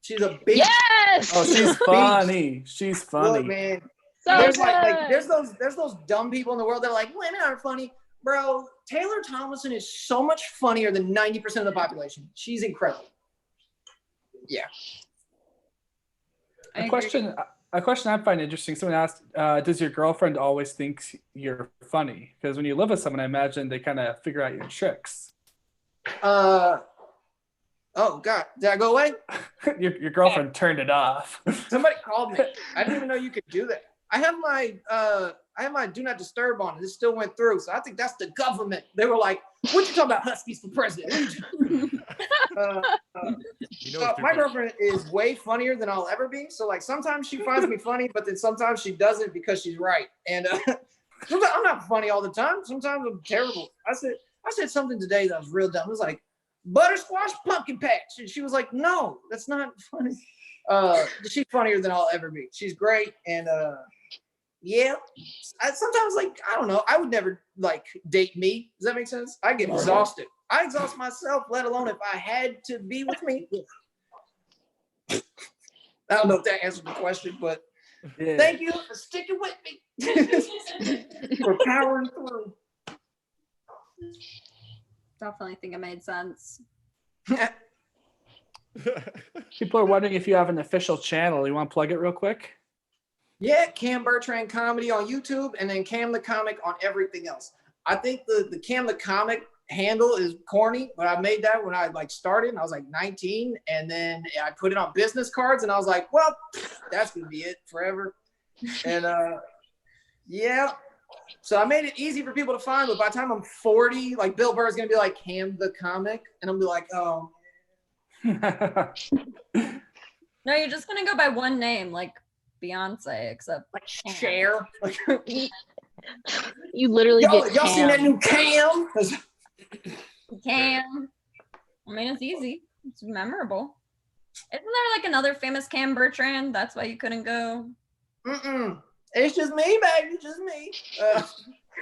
She's a beast. Yes. Oh, she's funny. She's funny. Look, man. So There's good. there's those dumb people in the world that are like, women aren't funny. Bro, Taylor Tomlinson is so much funnier than 90% of the population. She's incredible. Yeah. A question I find interesting. Someone asked, does your girlfriend always think you're funny? Because when you live with someone, I imagine they kind of figure out your tricks. Oh God, did I go away? Your girlfriend turned it off. Somebody called me. I didn't even know you could do that. I have my do not disturb on. This still went through, so I think that's the government. They were like, "What you talking about, Huskies for president?" My girlfriend is way funnier than I'll ever be. So like sometimes she finds me funny, but then sometimes she doesn't because she's right. And sometimes I'm not funny all the time. Sometimes I'm terrible. I said something today that was real dumb. It was like buttersquash pumpkin patch, and she was like, "No, that's not funny." She's funnier than I'll ever be. She's great, and yeah. Sometimes like I don't know. I would never like date me. Does that make sense? I get exhausted. I exhaust myself, let alone if I had to be with me. I don't know if that answered the question, but thank you for sticking with me. For powering through. Definitely think it made sense. People are wondering if you have an official channel. You want to plug it real quick? Yeah, Cam Bertrand Comedy on YouTube, and then Cam the Comic on everything else. I think the Cam the Comic handle is corny, but I made that when I like started, and I was like 19, and then I put it on business cards, and I was like, well, that's gonna be it forever. And yeah, so I made it easy for people to find, but by the time I'm 40, like Bill Burr's gonna be like Cam the Comic, and I'm gonna be like, oh. No, you're just gonna go by one name, like Beyonce, except like Cher. You literally get y'all seen that new Cam? Cam. I mean, it's easy. It's memorable. Isn't there like another famous Cam Bertrand? That's why you couldn't go. It's just me, baby. It's just me.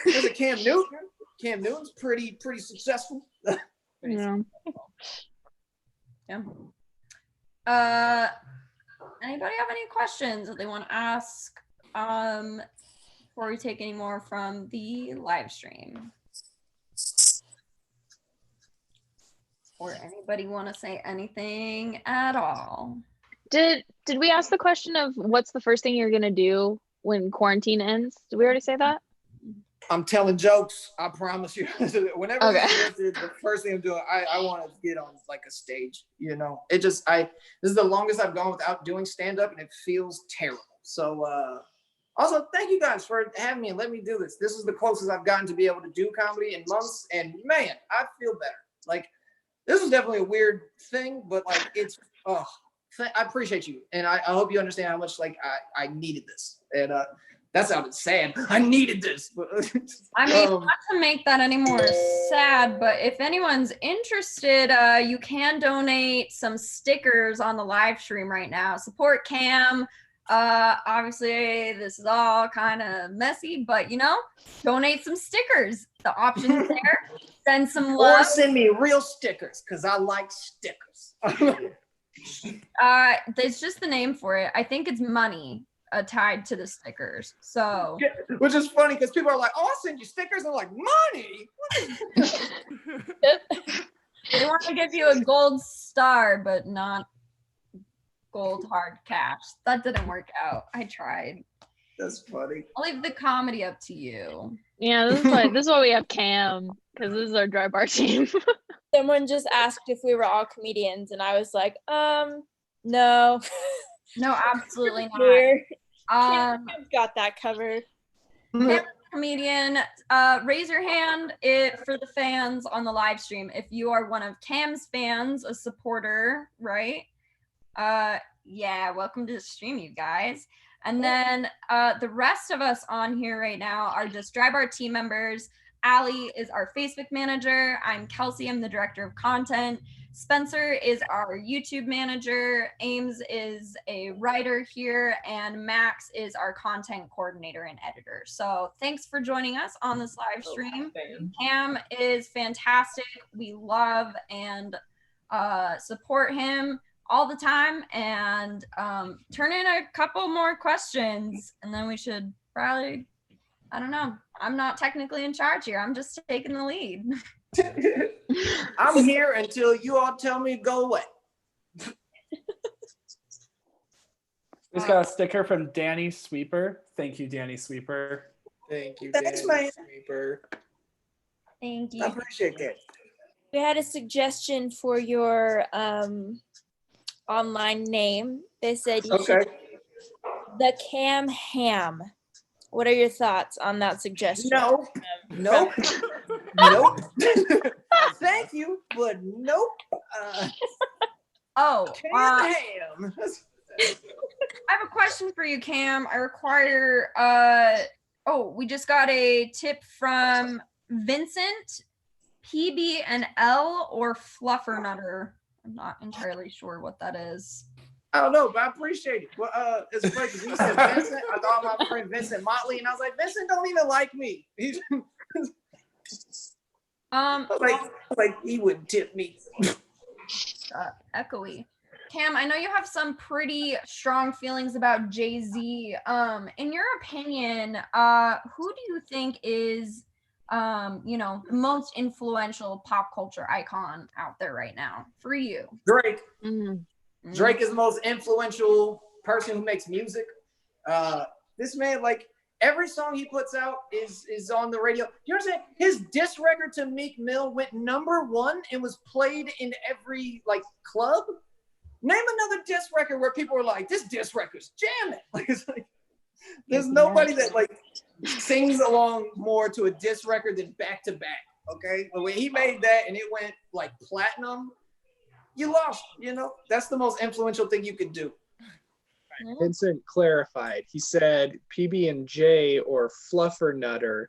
There's a Cam Newton. Cam Newton's pretty successful. Yeah. Yeah. Anybody have any questions that they want to ask before we take any more from the live stream? Or anybody want to say anything at all? Did we ask the question of what's the first thing you're gonna do when quarantine ends? Did we already say that? I'm telling jokes. I promise you. Whenever Okay. the first thing I'm doing, I want to get on like a stage. You know, this is the longest I've gone without doing stand up, and it feels terrible. So also thank you guys for having me and letting me do this. This is the closest I've gotten to be able to do comedy in months, and man, I feel better. Like this was definitely a weird thing, but like it's I appreciate you, and I hope you understand how much like I needed this, and that sounded sad. I needed this. I mean, not to make that any more sad, but if anyone's interested, you can donate some stickers on the live stream right now. Support Cam. Obviously, this is all kind of messy, but you know, donate some stickers. The option's there. Send some love. Or send me real stickers, because I like stickers. There's just the name for it. I think it's money tied to the stickers. So, which is funny because people are like, "Oh, I'll send you stickers." And I'm like, "Money?" They want to give you a gold star, but not gold hard cash. That didn't work out. I tried. That's funny. I'll leave the comedy up to you. Yeah, this is why we have Cam, because this is our dry bar team. Someone just asked if we were all comedians, and I was like, no. No, absolutely not. Cam's got that covered. Cam's a comedian. Raise your hand for the fans on the live stream. If you are one of Cam's fans, a supporter, right? Yeah, welcome to the stream, you guys. And then the rest of us on here right now are just Dry Bar team members. Allie is our Facebook manager. I'm Kelsey. I'm the director of content. Spencer is our YouTube manager. Ames is a writer here, and Max is our content coordinator and editor. So thanks for joining us on this live stream. Cam is fantastic. We love and support him all the time, and turn in a couple more questions, and then we should probably, I don't know. I'm not technically in charge here. I'm just taking the lead. I'm here until you all tell me to go away. We just got a sticker from Danny Sweeper. Thank you, Danny Sweeper. Thank you, Thanks, Danny man. Sweeper. Thank you. I appreciate that. We had a suggestion for your online name. They said you should the Cam Ham. What are your thoughts on that suggestion? No, nope, nope. Thank you, but nope. Ham. I have a question for you, Cam. I require we just got a tip from Vincent. PB and L or Fluffernutter? I'm not entirely sure what that is. I don't know, but I appreciate it. Well, it's funny because he said Vincent. I thought my friend Vincent Motley, and I was like, Vincent don't even like me. I was like, he wouldn't tip me. Echoey. Cam, I know you have some pretty strong feelings about Jay-Z. In your opinion, who do you think is, the most influential pop culture icon out there right now for you? Drake. Drake is the most influential person who makes music. This man, like, every song he puts out is on the radio. You understand? His diss record to Meek Mill went #1 and was played in every club. Name another diss record where people were like, "This diss record's jamming." Like, it's like there's nobody that sings along more to a diss record than Back to Back. Okay, but when he made that and it went platinum, you lost. That's the most influential thing you could do. Vincent clarified. He said PB&J or Fluffernutter,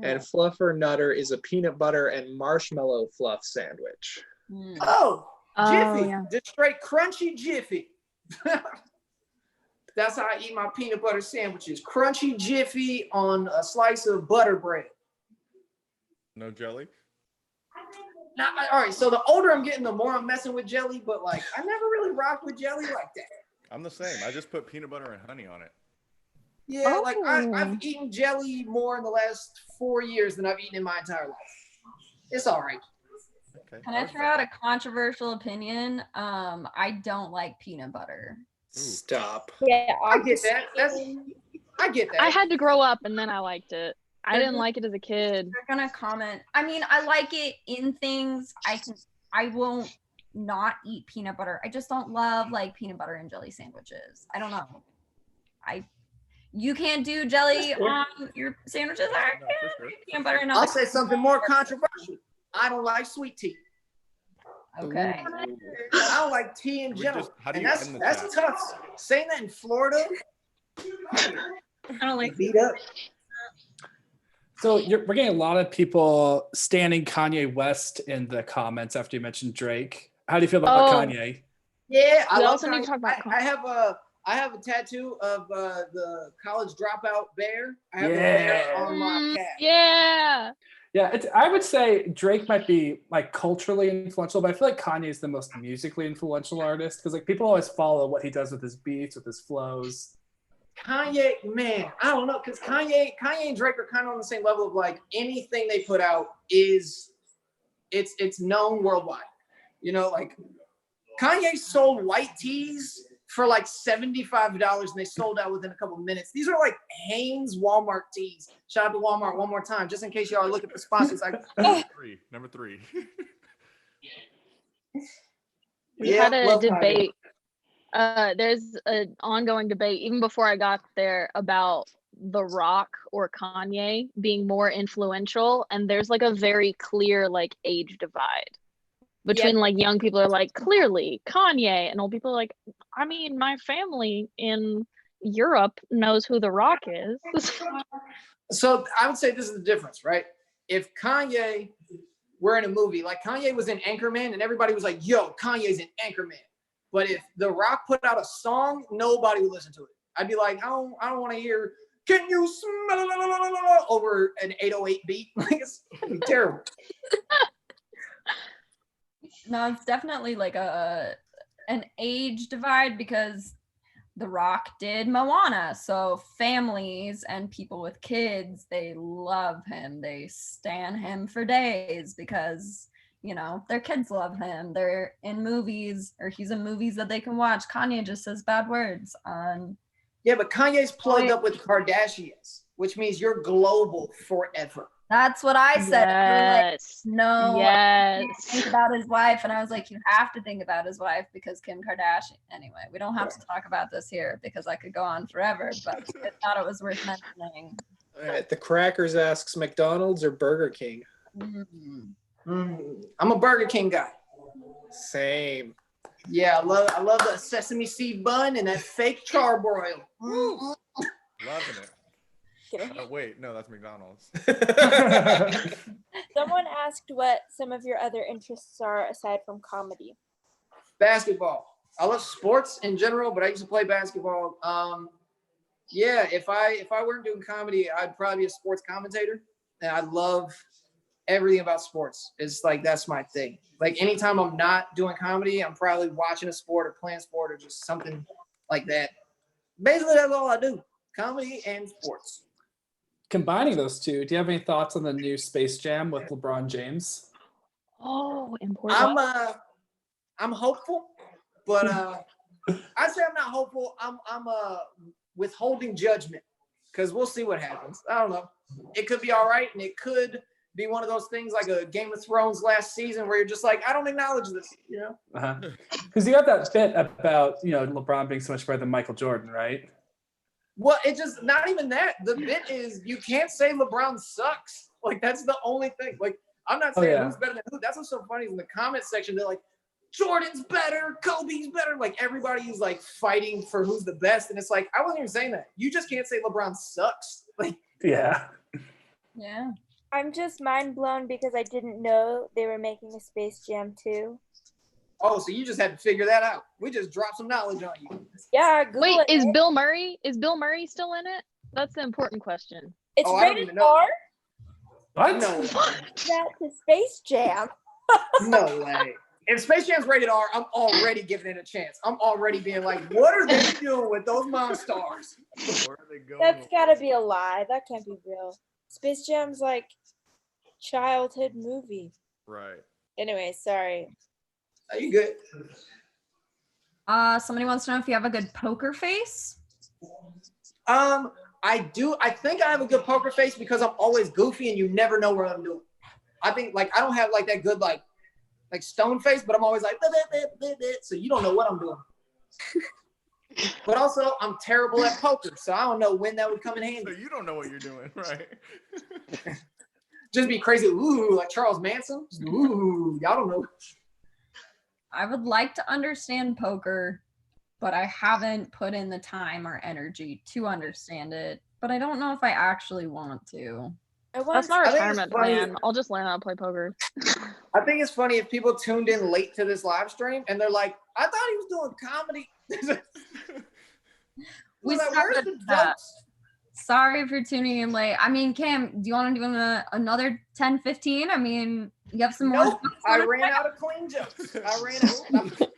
and Fluffernutter is a peanut butter and marshmallow fluff sandwich. Oh, Jiffy, yeah. the straight crunchy Jiffy. That's how I eat my peanut butter sandwiches. Crunchy Jiffy on a slice of butter bread. No jelly? Now, all right, so the older I'm getting, the more I'm messing with jelly, but I never really rocked with jelly like that. I'm the same. I just put peanut butter and honey on it. Yeah, I've eaten jelly more in the last 4 years than I've eaten in my entire life. It's all right. Okay. Can I throw out a controversial opinion? I don't like peanut butter. Stop. Yeah, I get that. I get that. I had to grow up and then I liked it. I didn't like it as a kid. They're gonna comment. I mean, I like it in things. I won't not eat peanut butter. I just don't love peanut butter and jelly sandwiches. I don't know. You can't do jelly on your sandwiches. I can't do peanut butter and I'll say something more controversial. I don't like sweet tea. Okay. I don't like tea in general. That's tough. Saying that in Florida, I don't like beat up. So we're getting a lot of people standing Kanye West in the comments after you mentioned Drake. How do you feel about Kanye? Yeah, I We love also need Kanye. to talk about I have a tattoo of the college dropout bear. I have a bear on my calf. Yeah. Yeah, I would say Drake might be culturally influential, but I feel like Kanye is the most musically influential artist because people always follow what he does with his beats, with his flows. Kanye, man, I don't know, because Kanye and Drake are kind of on the same level of anything they put out it's known worldwide. Kanye sold white tees for $75 and they sold out within a couple of minutes. These are Hanes Walmart tees. Shout out to Walmart one more time, just in case y'all are looking for sponsors. Number three. We had a debate. There's an ongoing debate even before I got there about The Rock or Kanye being more influential, and there's a very clear age divide between young people are clearly Kanye, and old people are I mean, my family in Europe knows who The Rock is. So I would say this is the difference, right? if Kanye were in a movie, like Kanye was in Anchorman and everybody was like, yo, Kanye's in Anchorman. But if The Rock put out a song, nobody would listen to it. I'd be like, I don't want to hear, can you smell over an 808 beat? Like, it's gonna be terrible. No, it's definitely like an age divide because The Rock did Moana. So families and people with kids, they love him. They stan him for days because, you know, their kids love him. They're in movies, or he's in movies that they can watch. Kanye just says bad words on. Yeah, but Kanye's plugged up with Kardashians, which means you're global forever. That's what I said. Yes. Like, no, yes. think about his wife. And I was like, you have to think about his wife because Kim Kardashian. Anyway, we don't have to talk about this here because I could go on forever, but I thought it was worth mentioning. All right, the Crackers asks McDonald's or Burger King? I'm a Burger King guy. Same. Yeah, I love the sesame seed bun and that fake charbroil. Loving it. Wait, no, that's McDonald's. Someone asked what some of your other interests are aside from comedy. Basketball. I love sports in general, but I used to play basketball. Yeah, if I weren't doing comedy, I'd probably be a sports commentator. And I love everything about sports. It's like that's my thing. Like anytime I'm not doing comedy, I'm probably watching a sport or playing sport or just something like that. Basically, that's all I do. Comedy and sports. Combining those two, do you have any thoughts on the new Space Jam with LeBron James? Oh, important. I'm hopeful, but I say I'm not hopeful. I'm withholding judgment because we'll see what happens. I don't know. It could be all right, and it could be one of those things like a Game of Thrones last season where you're just like, I don't acknowledge this, you know? Because you got that bit about, you know, LeBron being so much better than Michael Jordan, right? Well, it just, not even that. The bit is you can't say LeBron sucks. Like, that's the only thing. Like, I'm not saying who's better than who. That's what's so funny is in the comment section, they're like, Jordan's better, Kobe's better. Like, everybody's like fighting for who's the best. And it's like, I wasn't even saying that. You just can't say LeBron sucks. Like, yeah. Yeah. I'm just mind blown because I didn't know they were making a Space Jam 2. Oh, so you just had to figure that out. We just dropped some knowledge on you. Yeah, Google Wait, it. is Bill Murray still in it? That's the important question. It's I don't rated even know. R. What? No. That's a Space Jam. No way. If Space Jam's rated R, I'm already giving it a chance. I'm already being like, what are they doing with those monsters? Where are they going? That's gotta be a lie. That can't be real. Space Jam's like childhood movie. Right. Anyway, sorry. Are you good? Somebody wants to know if you have a good poker face. I do. I think I have a good poker face because I'm always goofy and you never know what I'm doing. I think like I don't have like that good like stone face, but I'm always like so you don't know what I'm doing. But also I'm terrible at poker, so I don't know when that would come in handy. So you don't know what you're doing, right? Just be crazy, ooh, like Charles Manson. Ooh, y'all don't know. I would like to understand poker, but I haven't put in the time or energy to understand it. But I don't know if I actually want to. That's my retirement plan. I'll just learn how to play poker. I think it's funny if people tuned in late to this live stream and they're like, I thought he was doing comedy. We like, started where's the that. jokes? Sorry for tuning in late. I mean, Cam, do you want to do another 10, 15? I mean, you have some more. Nope, I ran out of clean jokes. I ran out.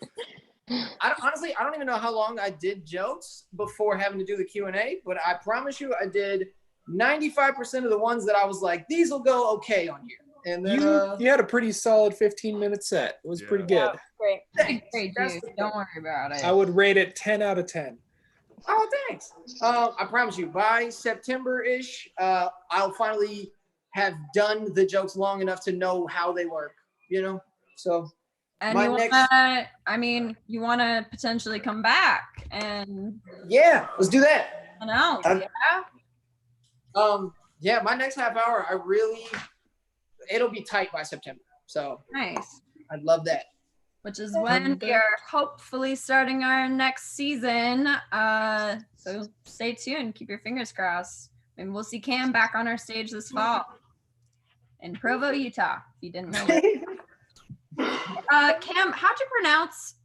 Honestly, I don't even know how long I did jokes before having to do the Q&A, but I promise you I did 95% of the ones that I was like, these will go okay on here. And then you had a pretty solid 15-minute set. It was pretty good. Yeah, great. Great, dude. Don't worry about it. I would rate it 10 out of 10. Oh, thanks. I promise you, by September-ish, I'll finally have done the jokes long enough to know how they work, you know? So, and you want to potentially come back and... Yeah, let's do that. Announce, yeah, my next half hour, it'll be tight by September. So, nice. I'd love that. Which is when we are hopefully starting our next season. So stay tuned. Keep your fingers crossed. And we'll see Cam back on our stage this fall. in Provo, Utah. If you didn't know. Cam, how'd you pronounce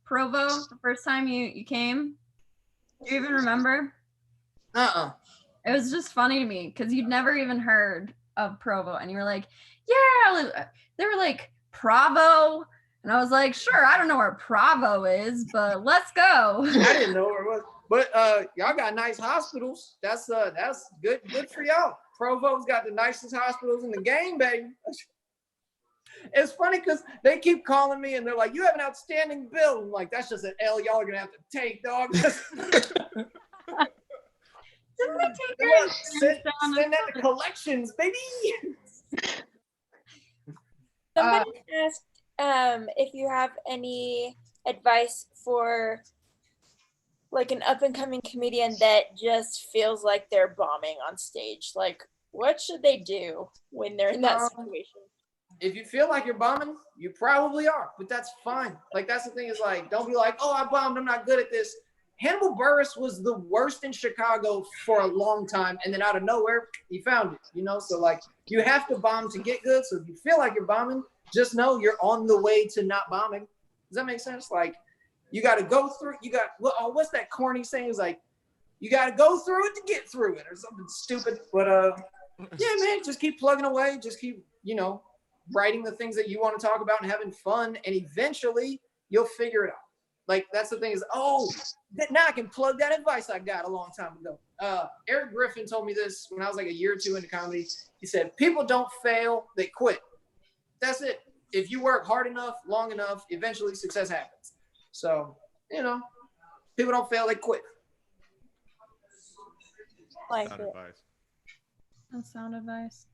Provo the first time you came? Do you even remember? It was just funny to me because you'd never even heard of Provo, and you were like, yeah, they were like Provo, and I was like, sure, I don't know where Provo is, but let's go. I didn't know where it was, but y'all got nice hospitals. That's good for y'all. Provo's got the nicest hospitals in the game, baby. It's funny because they keep calling me and they're like, you have an outstanding bill. I'm like, that's just an L y'all are gonna have to take, dog. Send that to collections, baby. Somebody asked if you have any advice for like an up and coming comedian that just feels like they're bombing on stage. Like, what should they do when they're in that situation? If you feel like you're bombing, you probably are, but that's fine. Like, that's the thing is like, don't be like, oh, I bombed, I'm not good at this. Hannibal Buress was the worst in Chicago for a long time, and then out of nowhere, he found it, you know? So, like, you have to bomb to get good. So if you feel like you're bombing, just know you're on the way to not bombing. Does that make sense? Like, you got to go through, what's that corny saying? It's like, you got to go through it to get through it or something stupid. But, yeah, man, just keep plugging away. Just keep, writing the things that you want to talk about and having fun, and eventually you'll figure it out. Like, that's the thing is, now I can plug that advice I got a long time ago. Eric Griffin told me this when I was like a year or two into comedy. He said, people don't fail, they quit. That's it. If you work hard enough, long enough, eventually success happens. So, people don't fail, they quit. Like advice. That's sound advice.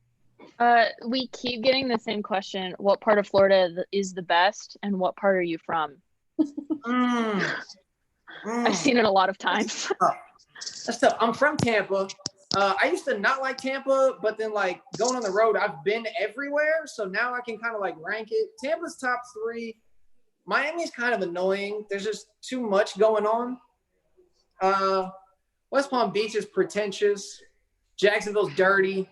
We keep getting the same question. What part of Florida is the best, and what part are you from? I've seen it a lot of times. That's tough. I'm from Tampa. I used to not like Tampa, but then like going on the road, I've been everywhere. So now I can kind of like rank it. Tampa's top 3. Miami's kind of annoying. There's just too much going on. West Palm Beach is pretentious. Jacksonville's dirty.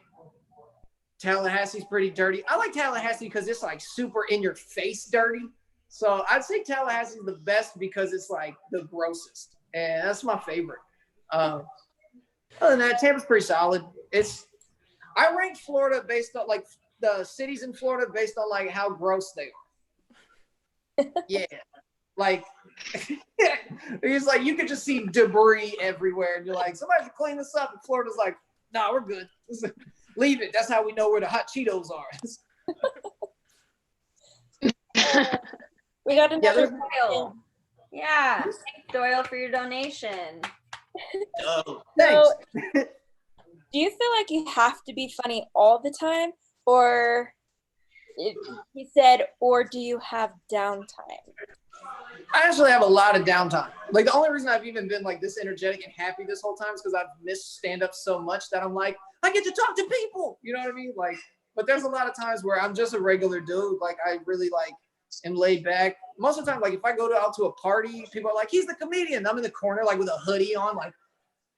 Tallahassee's pretty dirty. I like Tallahassee because it's like super in your face dirty. So I'd say Tallahassee's the best because it's like the grossest. And that's my favorite. Other than that, Tampa's pretty solid. I rank Florida based on like the cities in Florida based on like how gross they are. Yeah. Like it's like you could just see debris everywhere and you're like, somebody should clean this up. And Florida's like, nah, we're good. Leave it. That's how we know where the hot Cheetos are. We got another Doyle. Yeah. Thanks, Doyle, for your donation. Oh, thanks. So, do you feel like you have to be funny all the time? Or he said, or do you have downtime? I actually have a lot of downtime. Like the only reason I've even been like this energetic and happy this whole time is because I've missed stand-up so much that I'm like, I get to talk to people. You know what I mean? Like, but there's a lot of times where I'm just a regular dude. Like I really like am laid back. Most of the time, like if I go out to a party, people are like, he's the comedian. I'm in the corner like with a hoodie on, like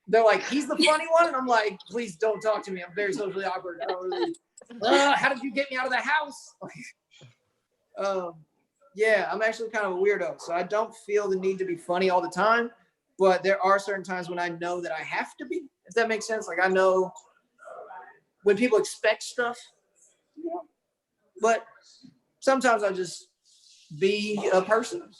they're like, he's the funny one. And I'm like, please don't talk to me. I'm very socially awkward. I don't really, how did you get me out of the house? Yeah, I'm actually kind of a weirdo. So I don't feel the need to be funny all the time, but there are certain times when I know that I have to be, if that makes sense. Like I know when people expect stuff, but sometimes I just be a person.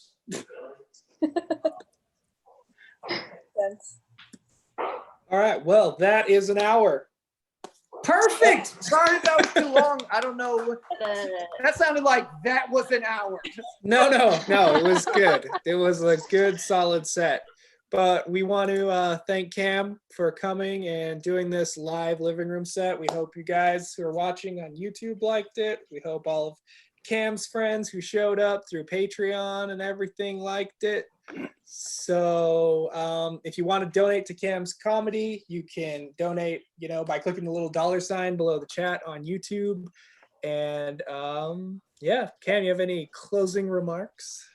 All right, well, that is an hour. Perfect. Sorry that was too long. I don't know. That sounded like that was an hour. No, it was good. It was a good, solid set. But we want to thank Cam for coming and doing this live living room set. We hope you guys who are watching on YouTube liked it. We hope all of Cam's friends who showed up through Patreon and everything liked it. So if you want to donate to Cam's comedy, you can donate, by clicking the little $ below the chat on YouTube. And yeah, Cam, you have any closing remarks?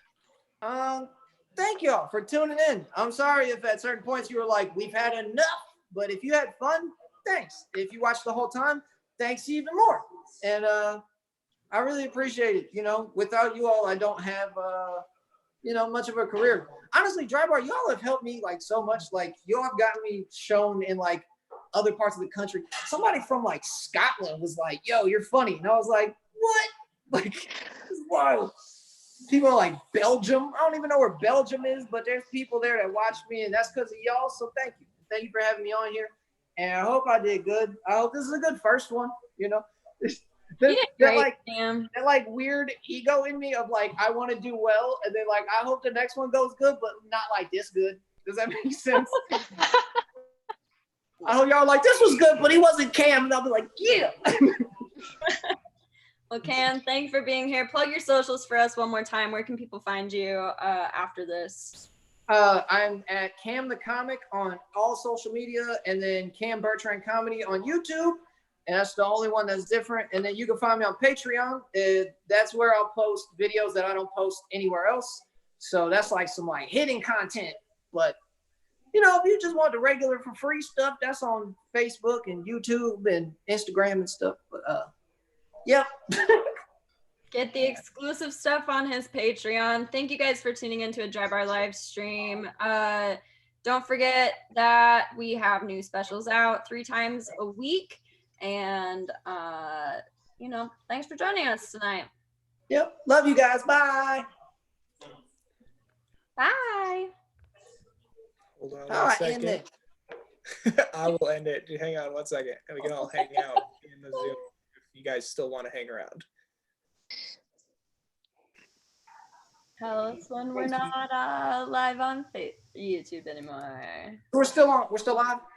Thank y'all for tuning in. I'm sorry if at certain points you were like, we've had enough, but if you had fun, thanks. If you watched the whole time, thanks even more. And I really appreciate it. You know, without you all, I don't have much of a career. Honestly, Dry Bar, y'all have helped me like so much. Like y'all have gotten me shown in like other parts of the country. Somebody from like Scotland was like, "Yo, you're funny," and I was like, "What?" Like, it's wild. People like Belgium. I don't even know where Belgium is, but there's people there that watch me, and that's because of y'all. So thank you. Thank you for having me on here. And I hope I did good. I hope this is a good first one. You know, that like weird ego in me of like I want to do well, and then like I hope the next one goes good, but not like this good. Does that make sense? I hope y'all like this was good, but he wasn't Cam, and I'll be like, yeah. Well, Cam, thanks for being here. Plug your socials for us one more time. Where can people find you after this? I'm at Cam the Comic on all social media, and then Cam Bertrand Comedy on YouTube, and that's the only one that's different. And then you can find me on Patreon. That's where I'll post videos that I don't post anywhere else. So that's like some like hidden content. But you know, if you just want the regular for free stuff, that's on Facebook and YouTube and Instagram and stuff. But yep. Get the exclusive stuff on his Patreon. Thank you guys for tuning into a Dry Bar live stream. Don't forget that we have new specials out 3 times a week. And, you know, thanks for joining us tonight. Yep. Love you guys. Bye. Bye. Hold on one second. I will end it. Hang on 1 second. And we can all hang out in the Zoom if you guys still want to hang around. Tell us when we're not live on YouTube anymore. We're still live.